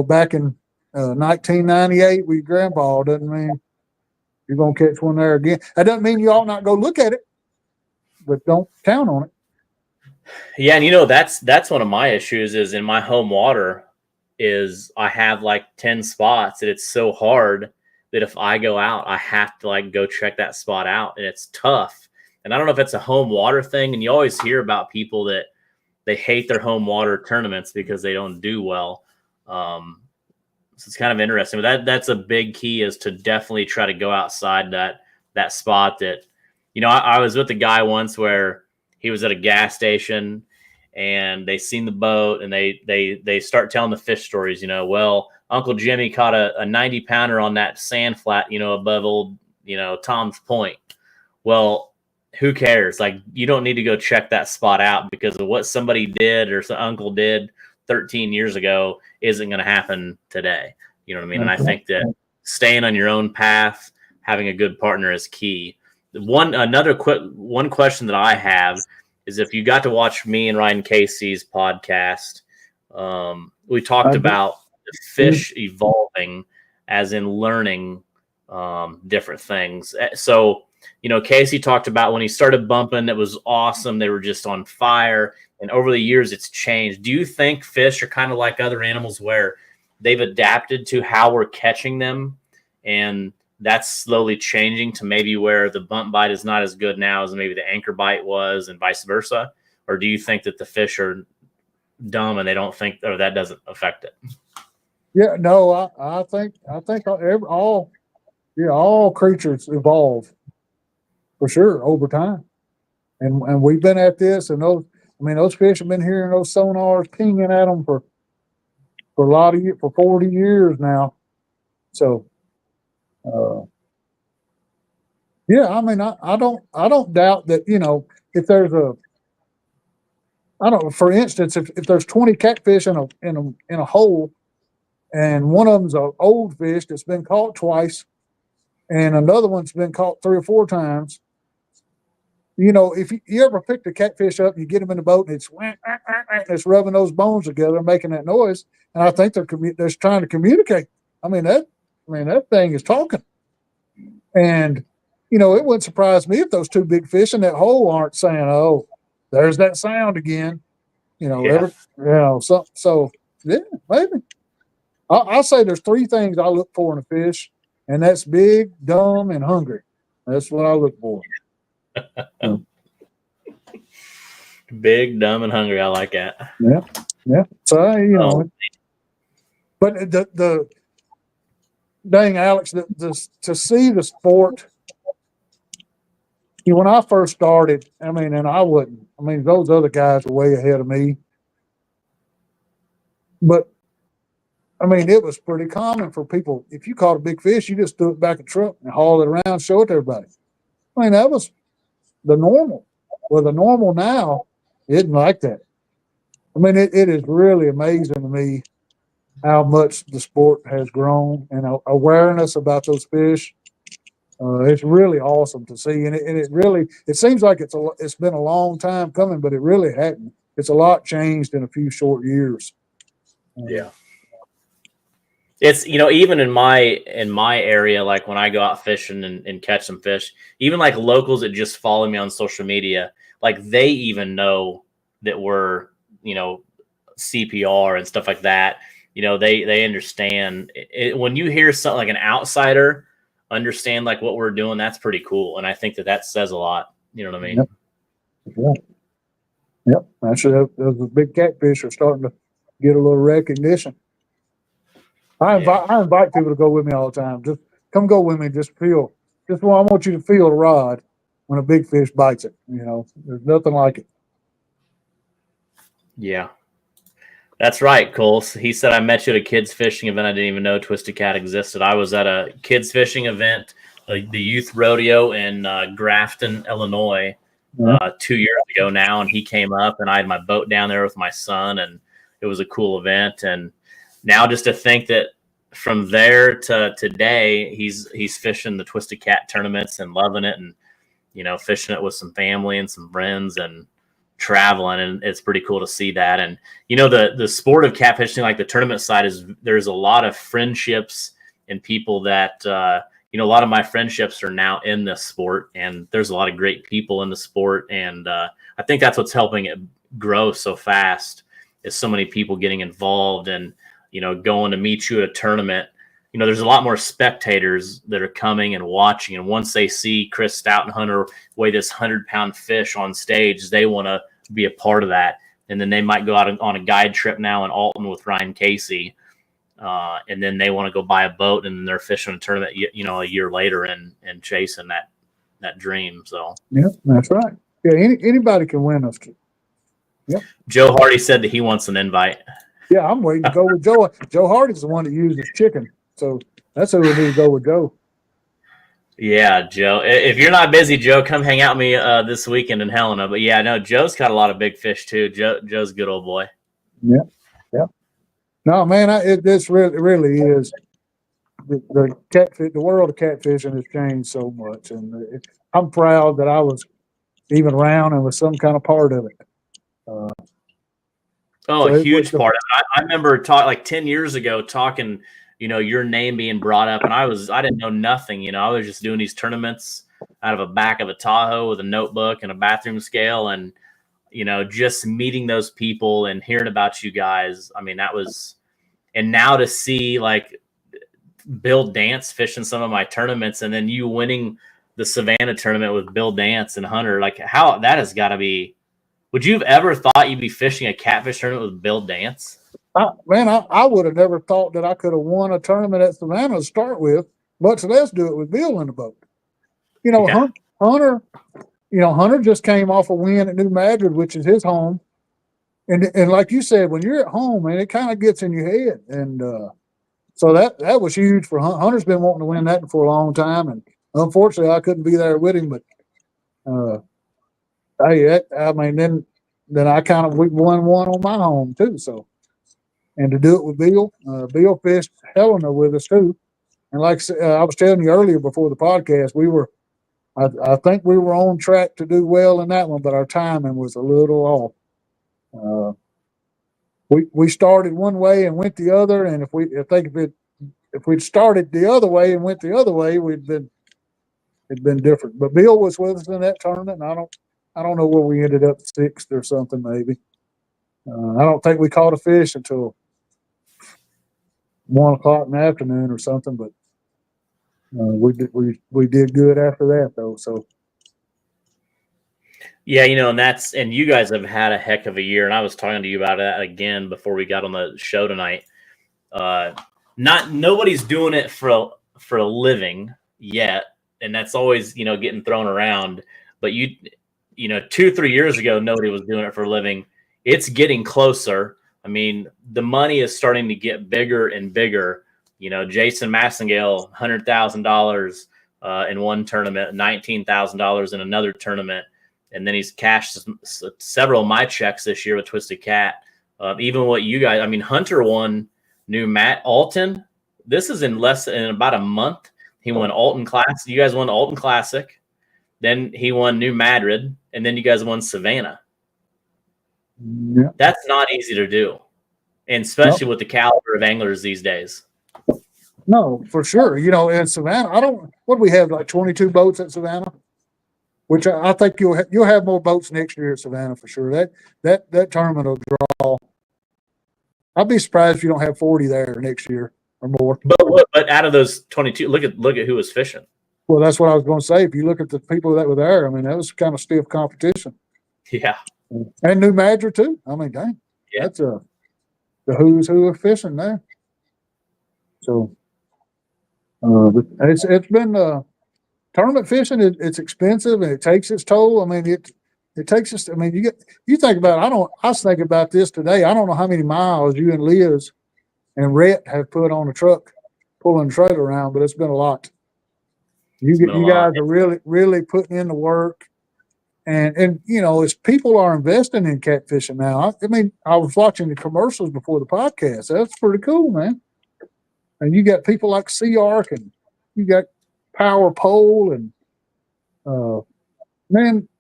back in 1998 with your grandpa, doesn't mean you're going to catch one there again. That doesn't mean you ought not go look at it, but don't count on it. Yeah, and that's one of my issues is in my home water is I have like 10 spots and it's so hard that if I go out, I have to go check that spot out and it's tough. And I don't know if it's a home water thing. And you always hear about people that they hate their home water tournaments because they don't do well. So it's kind of interesting, but that's a big key is to definitely try to go outside that spot that, I was with a guy once where he was at a gas station and they seen the boat and they start telling the fish stories, well, Uncle Jimmy caught a 90-pounder on that sand flat, above old, Tom's Point. Well, who cares? You don't need to go check that spot out because of what somebody did or some uncle did 13 years ago isn't going to happen today. You know what I mean? And I think that staying on your own path, having a good partner is key. One question that I have is if you got to watch me and Ryan Casey's podcast, we talked about the fish evolving as in learning different things. So, Casey talked about when he started bumping, it was awesome. They were just on fire. And over the years, it's changed. Do you think fish are kind of like other animals where they've adapted to how we're catching them? And that's slowly changing to maybe where the bump bite is not as good now as maybe the anchor bite was and vice versa? Or do you think that the fish are dumb and they don't think, or that doesn't affect it. Yeah, no, I think all creatures evolve for sure over time, and we've been at this, and those fish have been hearing those sonars pinging at them for a lot of years, for 40 years now. So, yeah, I mean, I don't doubt that, if there's I don't know, for instance, if there's 20 catfish in a hole, and one of them's an old fish that's been caught twice, and another one's been caught 3 or 4 times. If you ever pick the catfish up, and you get them in the boat, and it's rubbing those bones together, and making that noise, and I think they're trying to communicate. That thing is talking, and it wouldn't surprise me if those 2 big fish in that hole aren't saying, "Oh, there's that sound again." Yeah. So yeah, maybe. I'll say there's 3 things I look for in a fish, and that's big, dumb, and hungry. That's what I look for. Big, dumb, and hungry. I like that. Yeah. So but the dang, Alex, to see the sport. When I first started, and I wouldn't. Those other guys were way ahead of me, but it was pretty common for people. If you caught a big fish, you just threw it back in the truck and hauled it around, show it to everybody. That was the normal. Well, the normal now isn't like that. It is really amazing to me how much the sport has grown, and awareness about those fish. It's really awesome to see, and it seems like it's been a long time coming, but it really hadn't. It's a lot changed in a few short years. Yeah. It's, even in my area, like when I go out fishing and catch some fish, even like locals that just follow me on social media, like they even know that we're, CPR and stuff like that. They understand it. When you hear something like an outsider understand like what we're doing, that's pretty cool. And I think that says a lot. You know what I mean? Yep. Actually, those big catfish are starting to get a little recognition. I invite people to go with me all the time. Just come go with me. I want you to feel the rod when a big fish bites it. There's nothing like it. Yeah. That's right, Cole. He said, I met you at a kids fishing event. I didn't even know Twisted Cat existed. I was at a kids fishing event, the youth rodeo in Grafton, Illinois, 2 years ago now. And he came up, and I had my boat down there with my son, and it was a cool event. And now just to think that from there to today, he's fishing the Twisted Cat tournaments and loving it, and fishing it with some family and some friends and traveling, and it's pretty cool to see that. And the sport of catfishing, like the tournament side, there's a lot of friendships and people that a lot of my friendships are now in this sport, and there's a lot of great people in the sport, and I think that's what's helping it grow so fast, is so many people getting involved and going to meet you at a tournament. There's a lot more spectators that are coming and watching. And once they see Chris Stout and Hunter weigh this 100-pound fish on stage, they want to be a part of that. And then they might go out on a guide trip now in Alton with Ryan Casey. And then they want to go buy a boat, and then they're fishing a tournament, a year later and chasing that dream. So, yeah, that's right. Yeah. Anybody can win us. Yep. Joe Hardy said that he wants an invite. Yeah. I'm waiting to go with Joe. Joe Hardy's the one that uses chicken. So that's who we need to go with, Joe. Yeah, Joe. If you're not busy, Joe, come hang out with me this weekend in Helena. But yeah, no, Joe's caught a lot of big fish too. Joe's a good old boy. Yeah. No, man, this really is the catfish. The world of catfishing has changed so much, and I'm proud that I was even around and was some kind of part of it. A huge part of it. I remember like 10 years ago talking, your name being brought up, and I didn't know nothing. I was just doing these tournaments out of a back of a Tahoe with a notebook and a bathroom scale, and just meeting those people and hearing about you guys. That was, and now to see like Bill Dance fishing some of my tournaments, and then you winning the Savannah tournament with Bill Dance and Hunter, like how that has got to be Would you have ever thought you'd be fishing a catfish tournament with Bill Dance? I would have never thought that I could have won a tournament at Savannah to start with, much less do it with Bill in the boat. You know, Yeah. Hunter just came off a win at New Madrid, which is his home. And like you said, when you're at home, man, it kind of gets in your head. And so that was huge for Hunter. Hunter's been wanting to win that for a long time. And unfortunately, I couldn't be there with him. But, then I kind of won one on my home, too. So, and to do it with Bill, Bill fished Helena with us, too. And like I was telling you earlier before the podcast, I think we were on track to do well in that one, but our timing was a little off. We started one way and went the other, and if we'd started the other way and went the other way, it'd been different. But Bill was with us in that tournament, and I don't know where we ended up, sixth or something maybe. I don't think we caught a fish until 1:00 in the afternoon or something, but we did good after that though. So yeah, and you guys have had a heck of a year, and I was talking to you about that again before we got on the show tonight. Nobody's doing it for a living yet, and that's always getting thrown around. But 2-3 years ago, nobody was doing it for a living. It's getting closer. I mean, the money is starting to get bigger and bigger. Jason Massengale, $100,000 in one tournament, $19,000 in another tournament. And then he's cashed several of my checks this year with Twisted Cat. Even what you guys, Hunter won New Matt Alton. This is in about a month. He won Alton Classic. You guys won Alton Classic. Then he won New Madrid. And then you guys won Savannah. Yeah. That's not easy to do. And especially with the caliber of anglers these days. No, for sure. In Savannah, what do we have, like 22 boats at Savannah? Which I think you'll have more boats next year at Savannah for sure. That tournament will draw. I'd be surprised if you don't have 40 there next year or more. But out of those 22, look at who was fishing. Well, that's what I was going to say. If you look at the people that were there, that was kind of stiff competition. Yeah. And New Madrid too. Dang. Yeah. That's the who's who of fishing there. So, but it's been tournament fishing. It's expensive and it takes its toll. It takes us. You think about it. I was thinking about this today. I don't know how many miles you and Liz and Rhett have put on the truck, pulling the trailer around, but it's been a lot. You guys are really, really putting in the work. And as people are investing in catfishing now, I was watching the commercials before the podcast. That's pretty cool, man. And you got people like Sea Arc, and you got Power Pole, and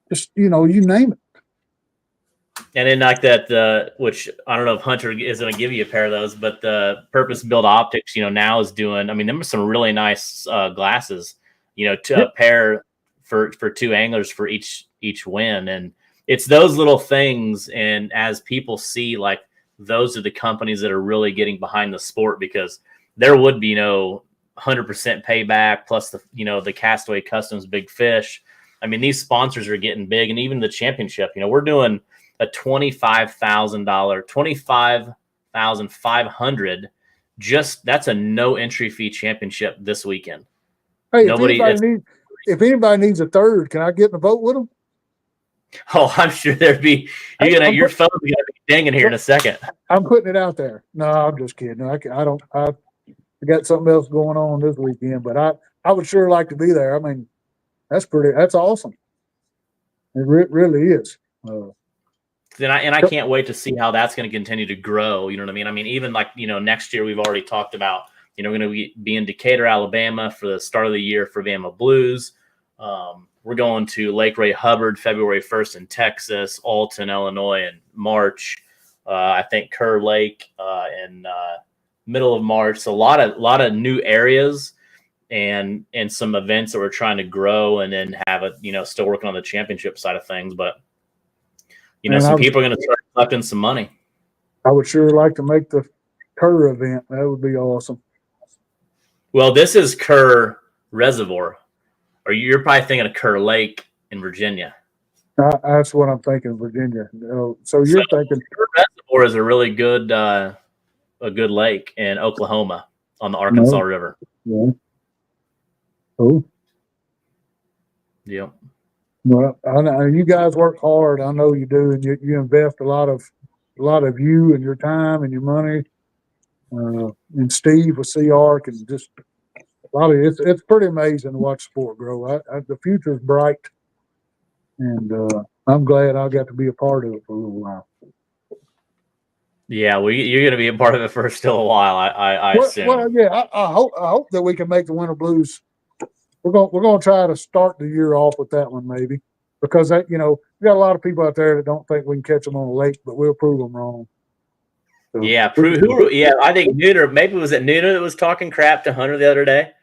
just you name it. And then like that, which I don't know if Hunter is going to give you a pair of those, but the Purpose Built Optics, now is doing. There were some really nice glasses, to a pair for two anglers for each win. And it's those little things. And as people see, like, those are the companies that are really getting behind the sport, because there would be no 100% payback plus the Castaway Customs Big Fish. These sponsors are getting big, and even the championship, we're doing a $25,500. That's a no entry fee championship this weekend. Hey, if anybody needs a third, can I get in the boat with them? Oh, I'm sure there'd be. Your phone's gonna be dinging here in a second. I'm putting it out there. No, I'm just kidding. I got something else going on this weekend, but I would sure like to be there. That's awesome. It really is. I can't wait to see how that's going to continue to grow. You know what I mean? Even like, next year we've already talked about, we're going to be in Decatur, Alabama for the start of the year for Bama Blues. We're going to Lake Ray Hubbard February 1st in Texas, Alton, Illinois in March. I think Kerr Lake in middle of March. So a lot of new areas and some events that we're trying to grow, and then have still working on the championship side of things. But some people are going to start collecting some money. I would sure like to make the Kerr event. That would be awesome. Well, this is Kerr Reservoir, or you're probably thinking of Kerr Lake in Virginia. That's what I'm thinking, Virginia. So So you're thinking, Bird Reservoir is a really good a good lake in Oklahoma on the Arkansas no, River. yeah. Oh, Yep. well, I know you guys work hard. I know you do, and you invest a lot of you and your time and your money. And Steve with Sea Arc and just a lot of it's pretty amazing to watch sport grow. The future's bright, and I'm glad I got to be a part of it for a little while. Yeah, well, you're going to be a part of it for still a while, I assume. Well, yeah. I hope that we can make the Winter Blues. We're gonna try to start the year off with that one maybe, because we got a lot of people out there that don't think we can catch them on a lake, but we'll prove them wrong. So, Yeah, I think Nooner. Maybe was it Nooner that was talking crap to Hunter the other day?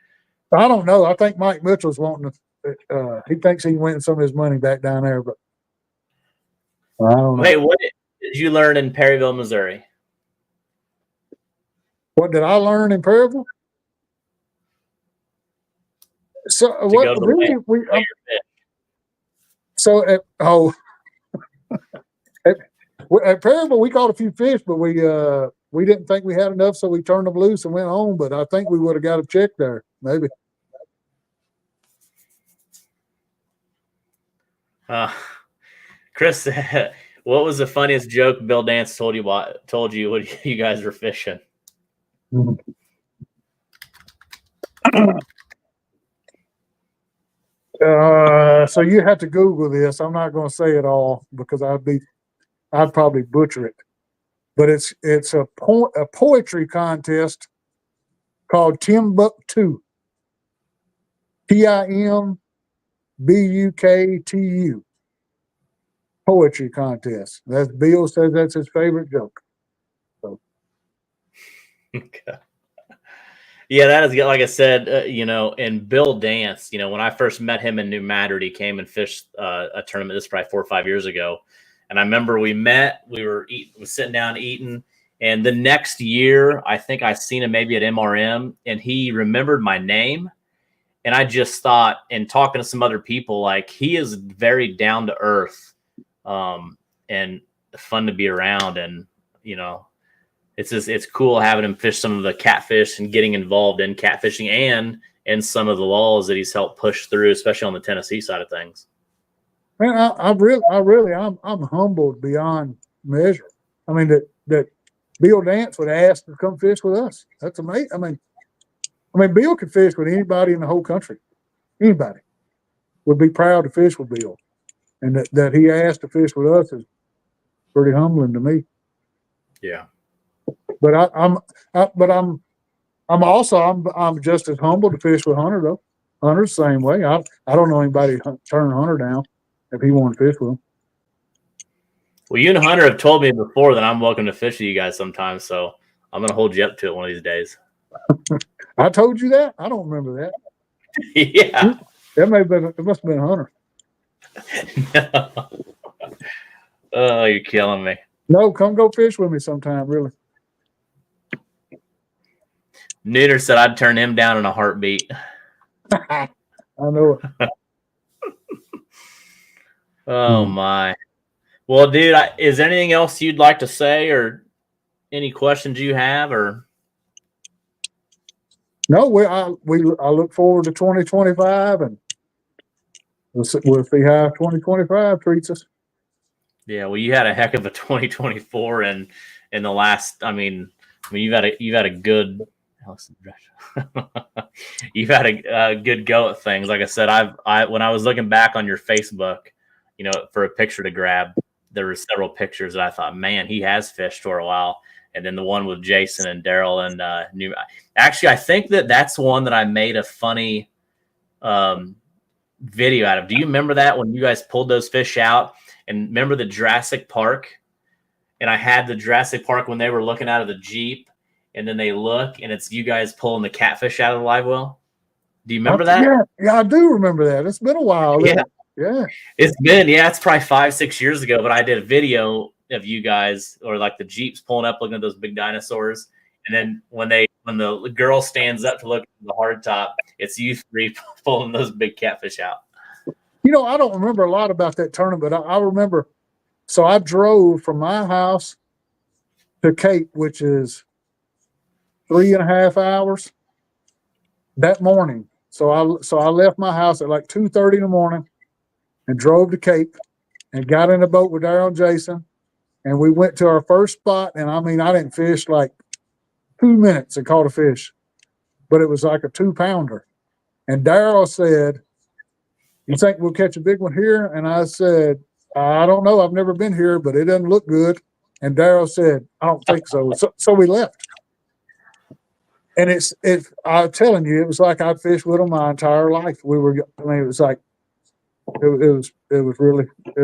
I don't know. I think Mike Mitchell's wanting to. He thinks he went some of his money back down there, but I don't know. Wait, what did you learn in Perryville, Missouri? What did I learn in Perryville? So what really at Perryville we caught a few fish, but we didn't think we had enough, so we turned them loose and went home. But I think we would have got a check there, maybe. Chris, what was the funniest joke Bill Dance told you when you guys were fishing? So you have to Google this. I'm not going to say it all because I'd probably butcher it. But it's a poetry contest called Timbuktu. Timbuktu. Poetry contest. That's Bill says that's his favorite joke. So. Okay. Yeah, that is like I said. And Bill Dance. When I first met him in New Madrid, he came and fished a tournament. This was probably 4 or 5 years ago, and I remember we met. We were sitting down eating, and the next year, I think I seen him maybe at MRM, and he remembered my name. And I just thought, and talking to some other people, like he is very down to earth, and fun to be around. And it's cool having him fish some of the catfish and getting involved in catfishing and some of the laws that he's helped push through, especially on the Tennessee side of things. Man, I'm humbled beyond measure. I mean that Bill Dance would ask to come fish with us. That's amazing. I mean, Bill could fish with anybody in the whole country. Anybody would be proud to fish with Bill, and that he asked to fish with us is pretty humbling to me. Yeah, but I'm just as humble to fish with Hunter though. Hunter's the same way. I don't know anybody turn Hunter down if he wanted to fish with him. Well, you and Hunter have told me before that I'm welcome to fish with you guys sometimes, so I'm going to hold you up to it one of these days. I told you that? I don't remember that. Yeah. It must have been Hunter. No. Oh, you're killing me. No, come go fish with me sometime, really. Nooner said I'd turn him down in a heartbeat. I know it. Oh, my. Well, dude, is there anything else you'd like to say or any questions you have? Or no, I look forward to 2025, and we'll see how 2025 treats us. Yeah, well, you had a heck of a 2024, and in the last, you've had a good, you've had a good go at things. Like I said, when I was looking back on your Facebook, for a picture to grab, there were several pictures that I thought, man, he has fished for a while. And then the one with Jason and Daryl and actually, I think that's one that I made a funny video out of. Do you remember that when you guys pulled those fish out? And remember the Jurassic Park? And I had the Jurassic Park when they were looking out of the Jeep, and then they look, and it's you guys pulling the catfish out of the live well. Do you remember that? Yeah, I do remember that. It's been a while. Yeah. It's probably 5-6 years ago, but I did a video of you guys, or like the Jeeps pulling up looking at those big dinosaurs. And then when the girl stands up to look at the hard top, it's you three pulling those big catfish out. I don't remember a lot about that tournament, but I remember. So I drove from my house to Cape, which is 3.5 hours that morning. So I left my house at like 2:30 in the morning and drove to Cape and got in a boat with Daryl and Jason. And we went to our first spot. And I mean, I didn't fish like 2 minutes and caught a fish, but it was like a 2-pounder. And Daryl said, "You think we'll catch a big one here?" And I said, "I don't know. I've never been here, but it doesn't look good." And Daryl said, "I don't think so." So we left. And I'm telling you, it was like I'd fished with them my entire life. It was like, it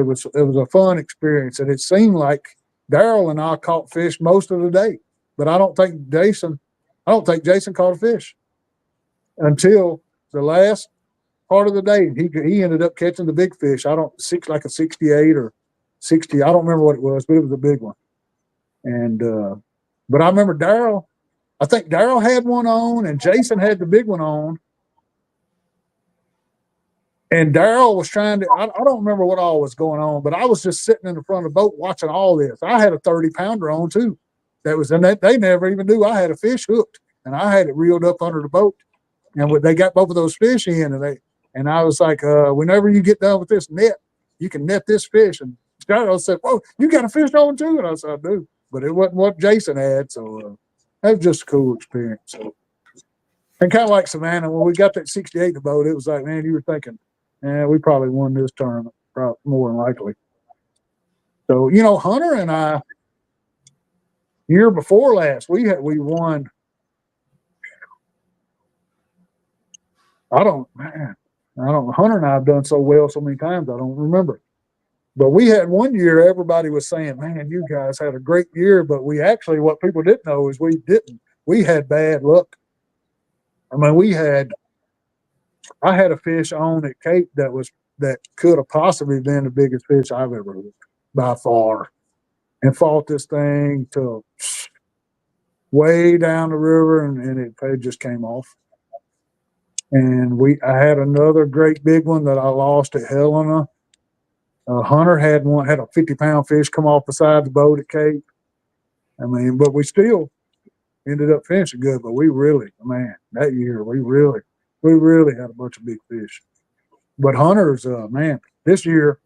was a fun experience. And it seemed like Daryl and I caught fish most of the day, but I don't think Jason caught a fish until the last part of the day. He ended up catching the big fish. Like a 68 or 60. I don't remember what it was, but it was a big one. And, but I remember I think Daryl had one on and Jason had the big one on. And Daryl was trying to, I don't remember what all was going on, but I was just sitting in the front of the boat watching all this. I had a 30-pounder on too. And they never even knew I had a fish hooked, and I had it reeled up under the boat. And they got both of those fish in, and I was like, whenever you get done with this net, you can net this fish. And Daryl said, "Whoa, you got a fish on too?" And I said, "I do," but it wasn't what Jason had. So that was just a cool experience. So, and kind of like Savannah, when we got that 68 in the boat, it was like, man, you were thinking, we probably won this tournament, probably more than likely. So, Hunter and I, year before last, we won. Hunter and I have done so well so many times, I don't remember. But we had one year, everybody was saying, "Man, you guys had a great year." But what people didn't know is we didn't. We had bad luck. I mean, I had a fish on at Cape that could have possibly been the biggest fish I've ever hooked by far, and fought this thing till way down the river, and it just came off. And I had another great big one that I lost at Helena. Hunter had a 50-pound fish come off beside the boat at Cape. I mean, but we still ended up finishing good. But that year we really had a bunch of big fish. But Hunter's this year,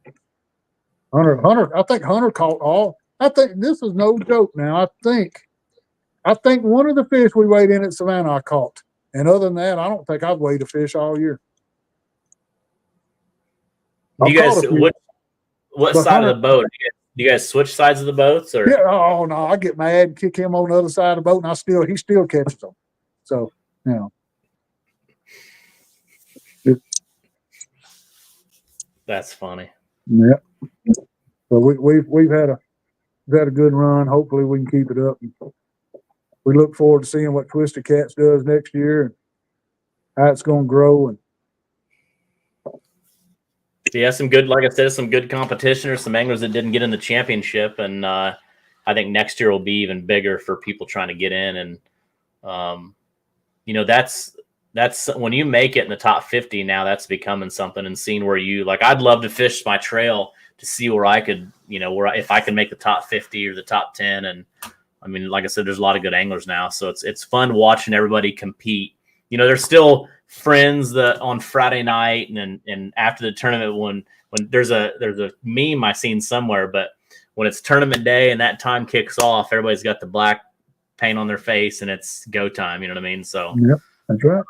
Hunter, I think Hunter caught all. I think this is no joke now. I think one of the fish we weighed in at Savannah I caught. And other than that, I don't think I've weighed a fish all year. You guys, what side of the boat? Do you guys switch sides of the boats, or? Yeah. Oh no, I get mad and kick him on the other side of the boat, and he still catches them. So That's funny. Yeah. So we've had a good run. Hopefully we can keep it up. We look forward to seeing what Twisted Cats does next year and how it's going to grow. And yeah, like I said, some good competition, or some anglers that didn't get in the championship. And I think next year will be even bigger for people trying to get in. And, that's when you make it in the top 50 now, that's becoming something, and seeing where I'd love to fish my trail to see where I could, if I can make the top 50 or the top 10. And I mean, like I said, there's a lot of good anglers now. So it's fun watching everybody compete. There's still friends that on Friday night and after the tournament, when there's a meme I seen somewhere, but when it's tournament day and that time kicks off, everybody's got the black paint on their face and it's go time. You know what I mean? So yep, that's right.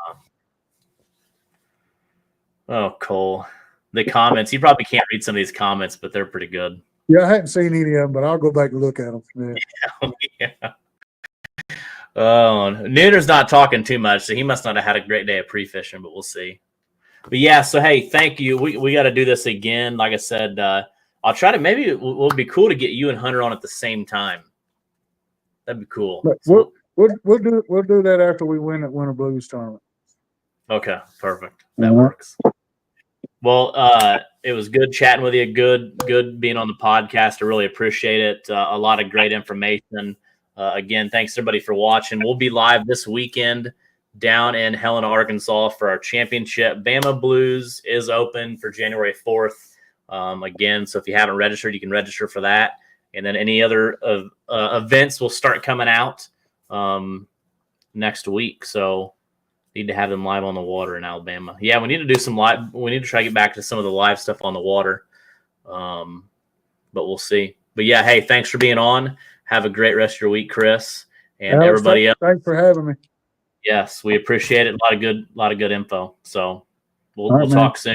Oh, Cole, the comments, you probably can't read some of these comments, but they're pretty good. Yeah, I hadn't seen any of them, but I'll go back and look at them. Yeah. Oh, Nooner's not talking too much, so he must not have had a great day of pre-fishing, but we'll see. But yeah, so hey, thank you. We got to do this again. Like I said, I'll try to, maybe it will be cool to get you and Hunter on at the same time. That'd be cool. We'll do that after we win at Winter Blues tournament. Okay, perfect. That works. Well, it was good chatting with you. Good being on the podcast. I really appreciate it. A lot of great information. Again, thanks everybody for watching. We'll be live this weekend down in Helena, Arkansas for our championship. Bama Blues is open for January 4th. Again, so if you haven't registered, you can register for that. And then any other events will start coming out next week. So need to have them live on the water in Alabama. Yeah, we need to do some live. We need to try to get back to some of the live stuff on the water. But we'll see. But yeah, hey, thanks for being on. Have a great rest of your week, Chris, and everybody else. Thanks for having me. Yes, we appreciate it. A lot of good info. So we'll talk soon.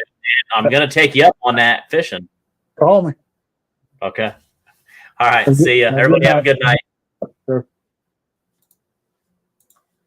And I'm gonna take you up on that fishing. Call me. Okay. All right. See ya. Everybody have a good night.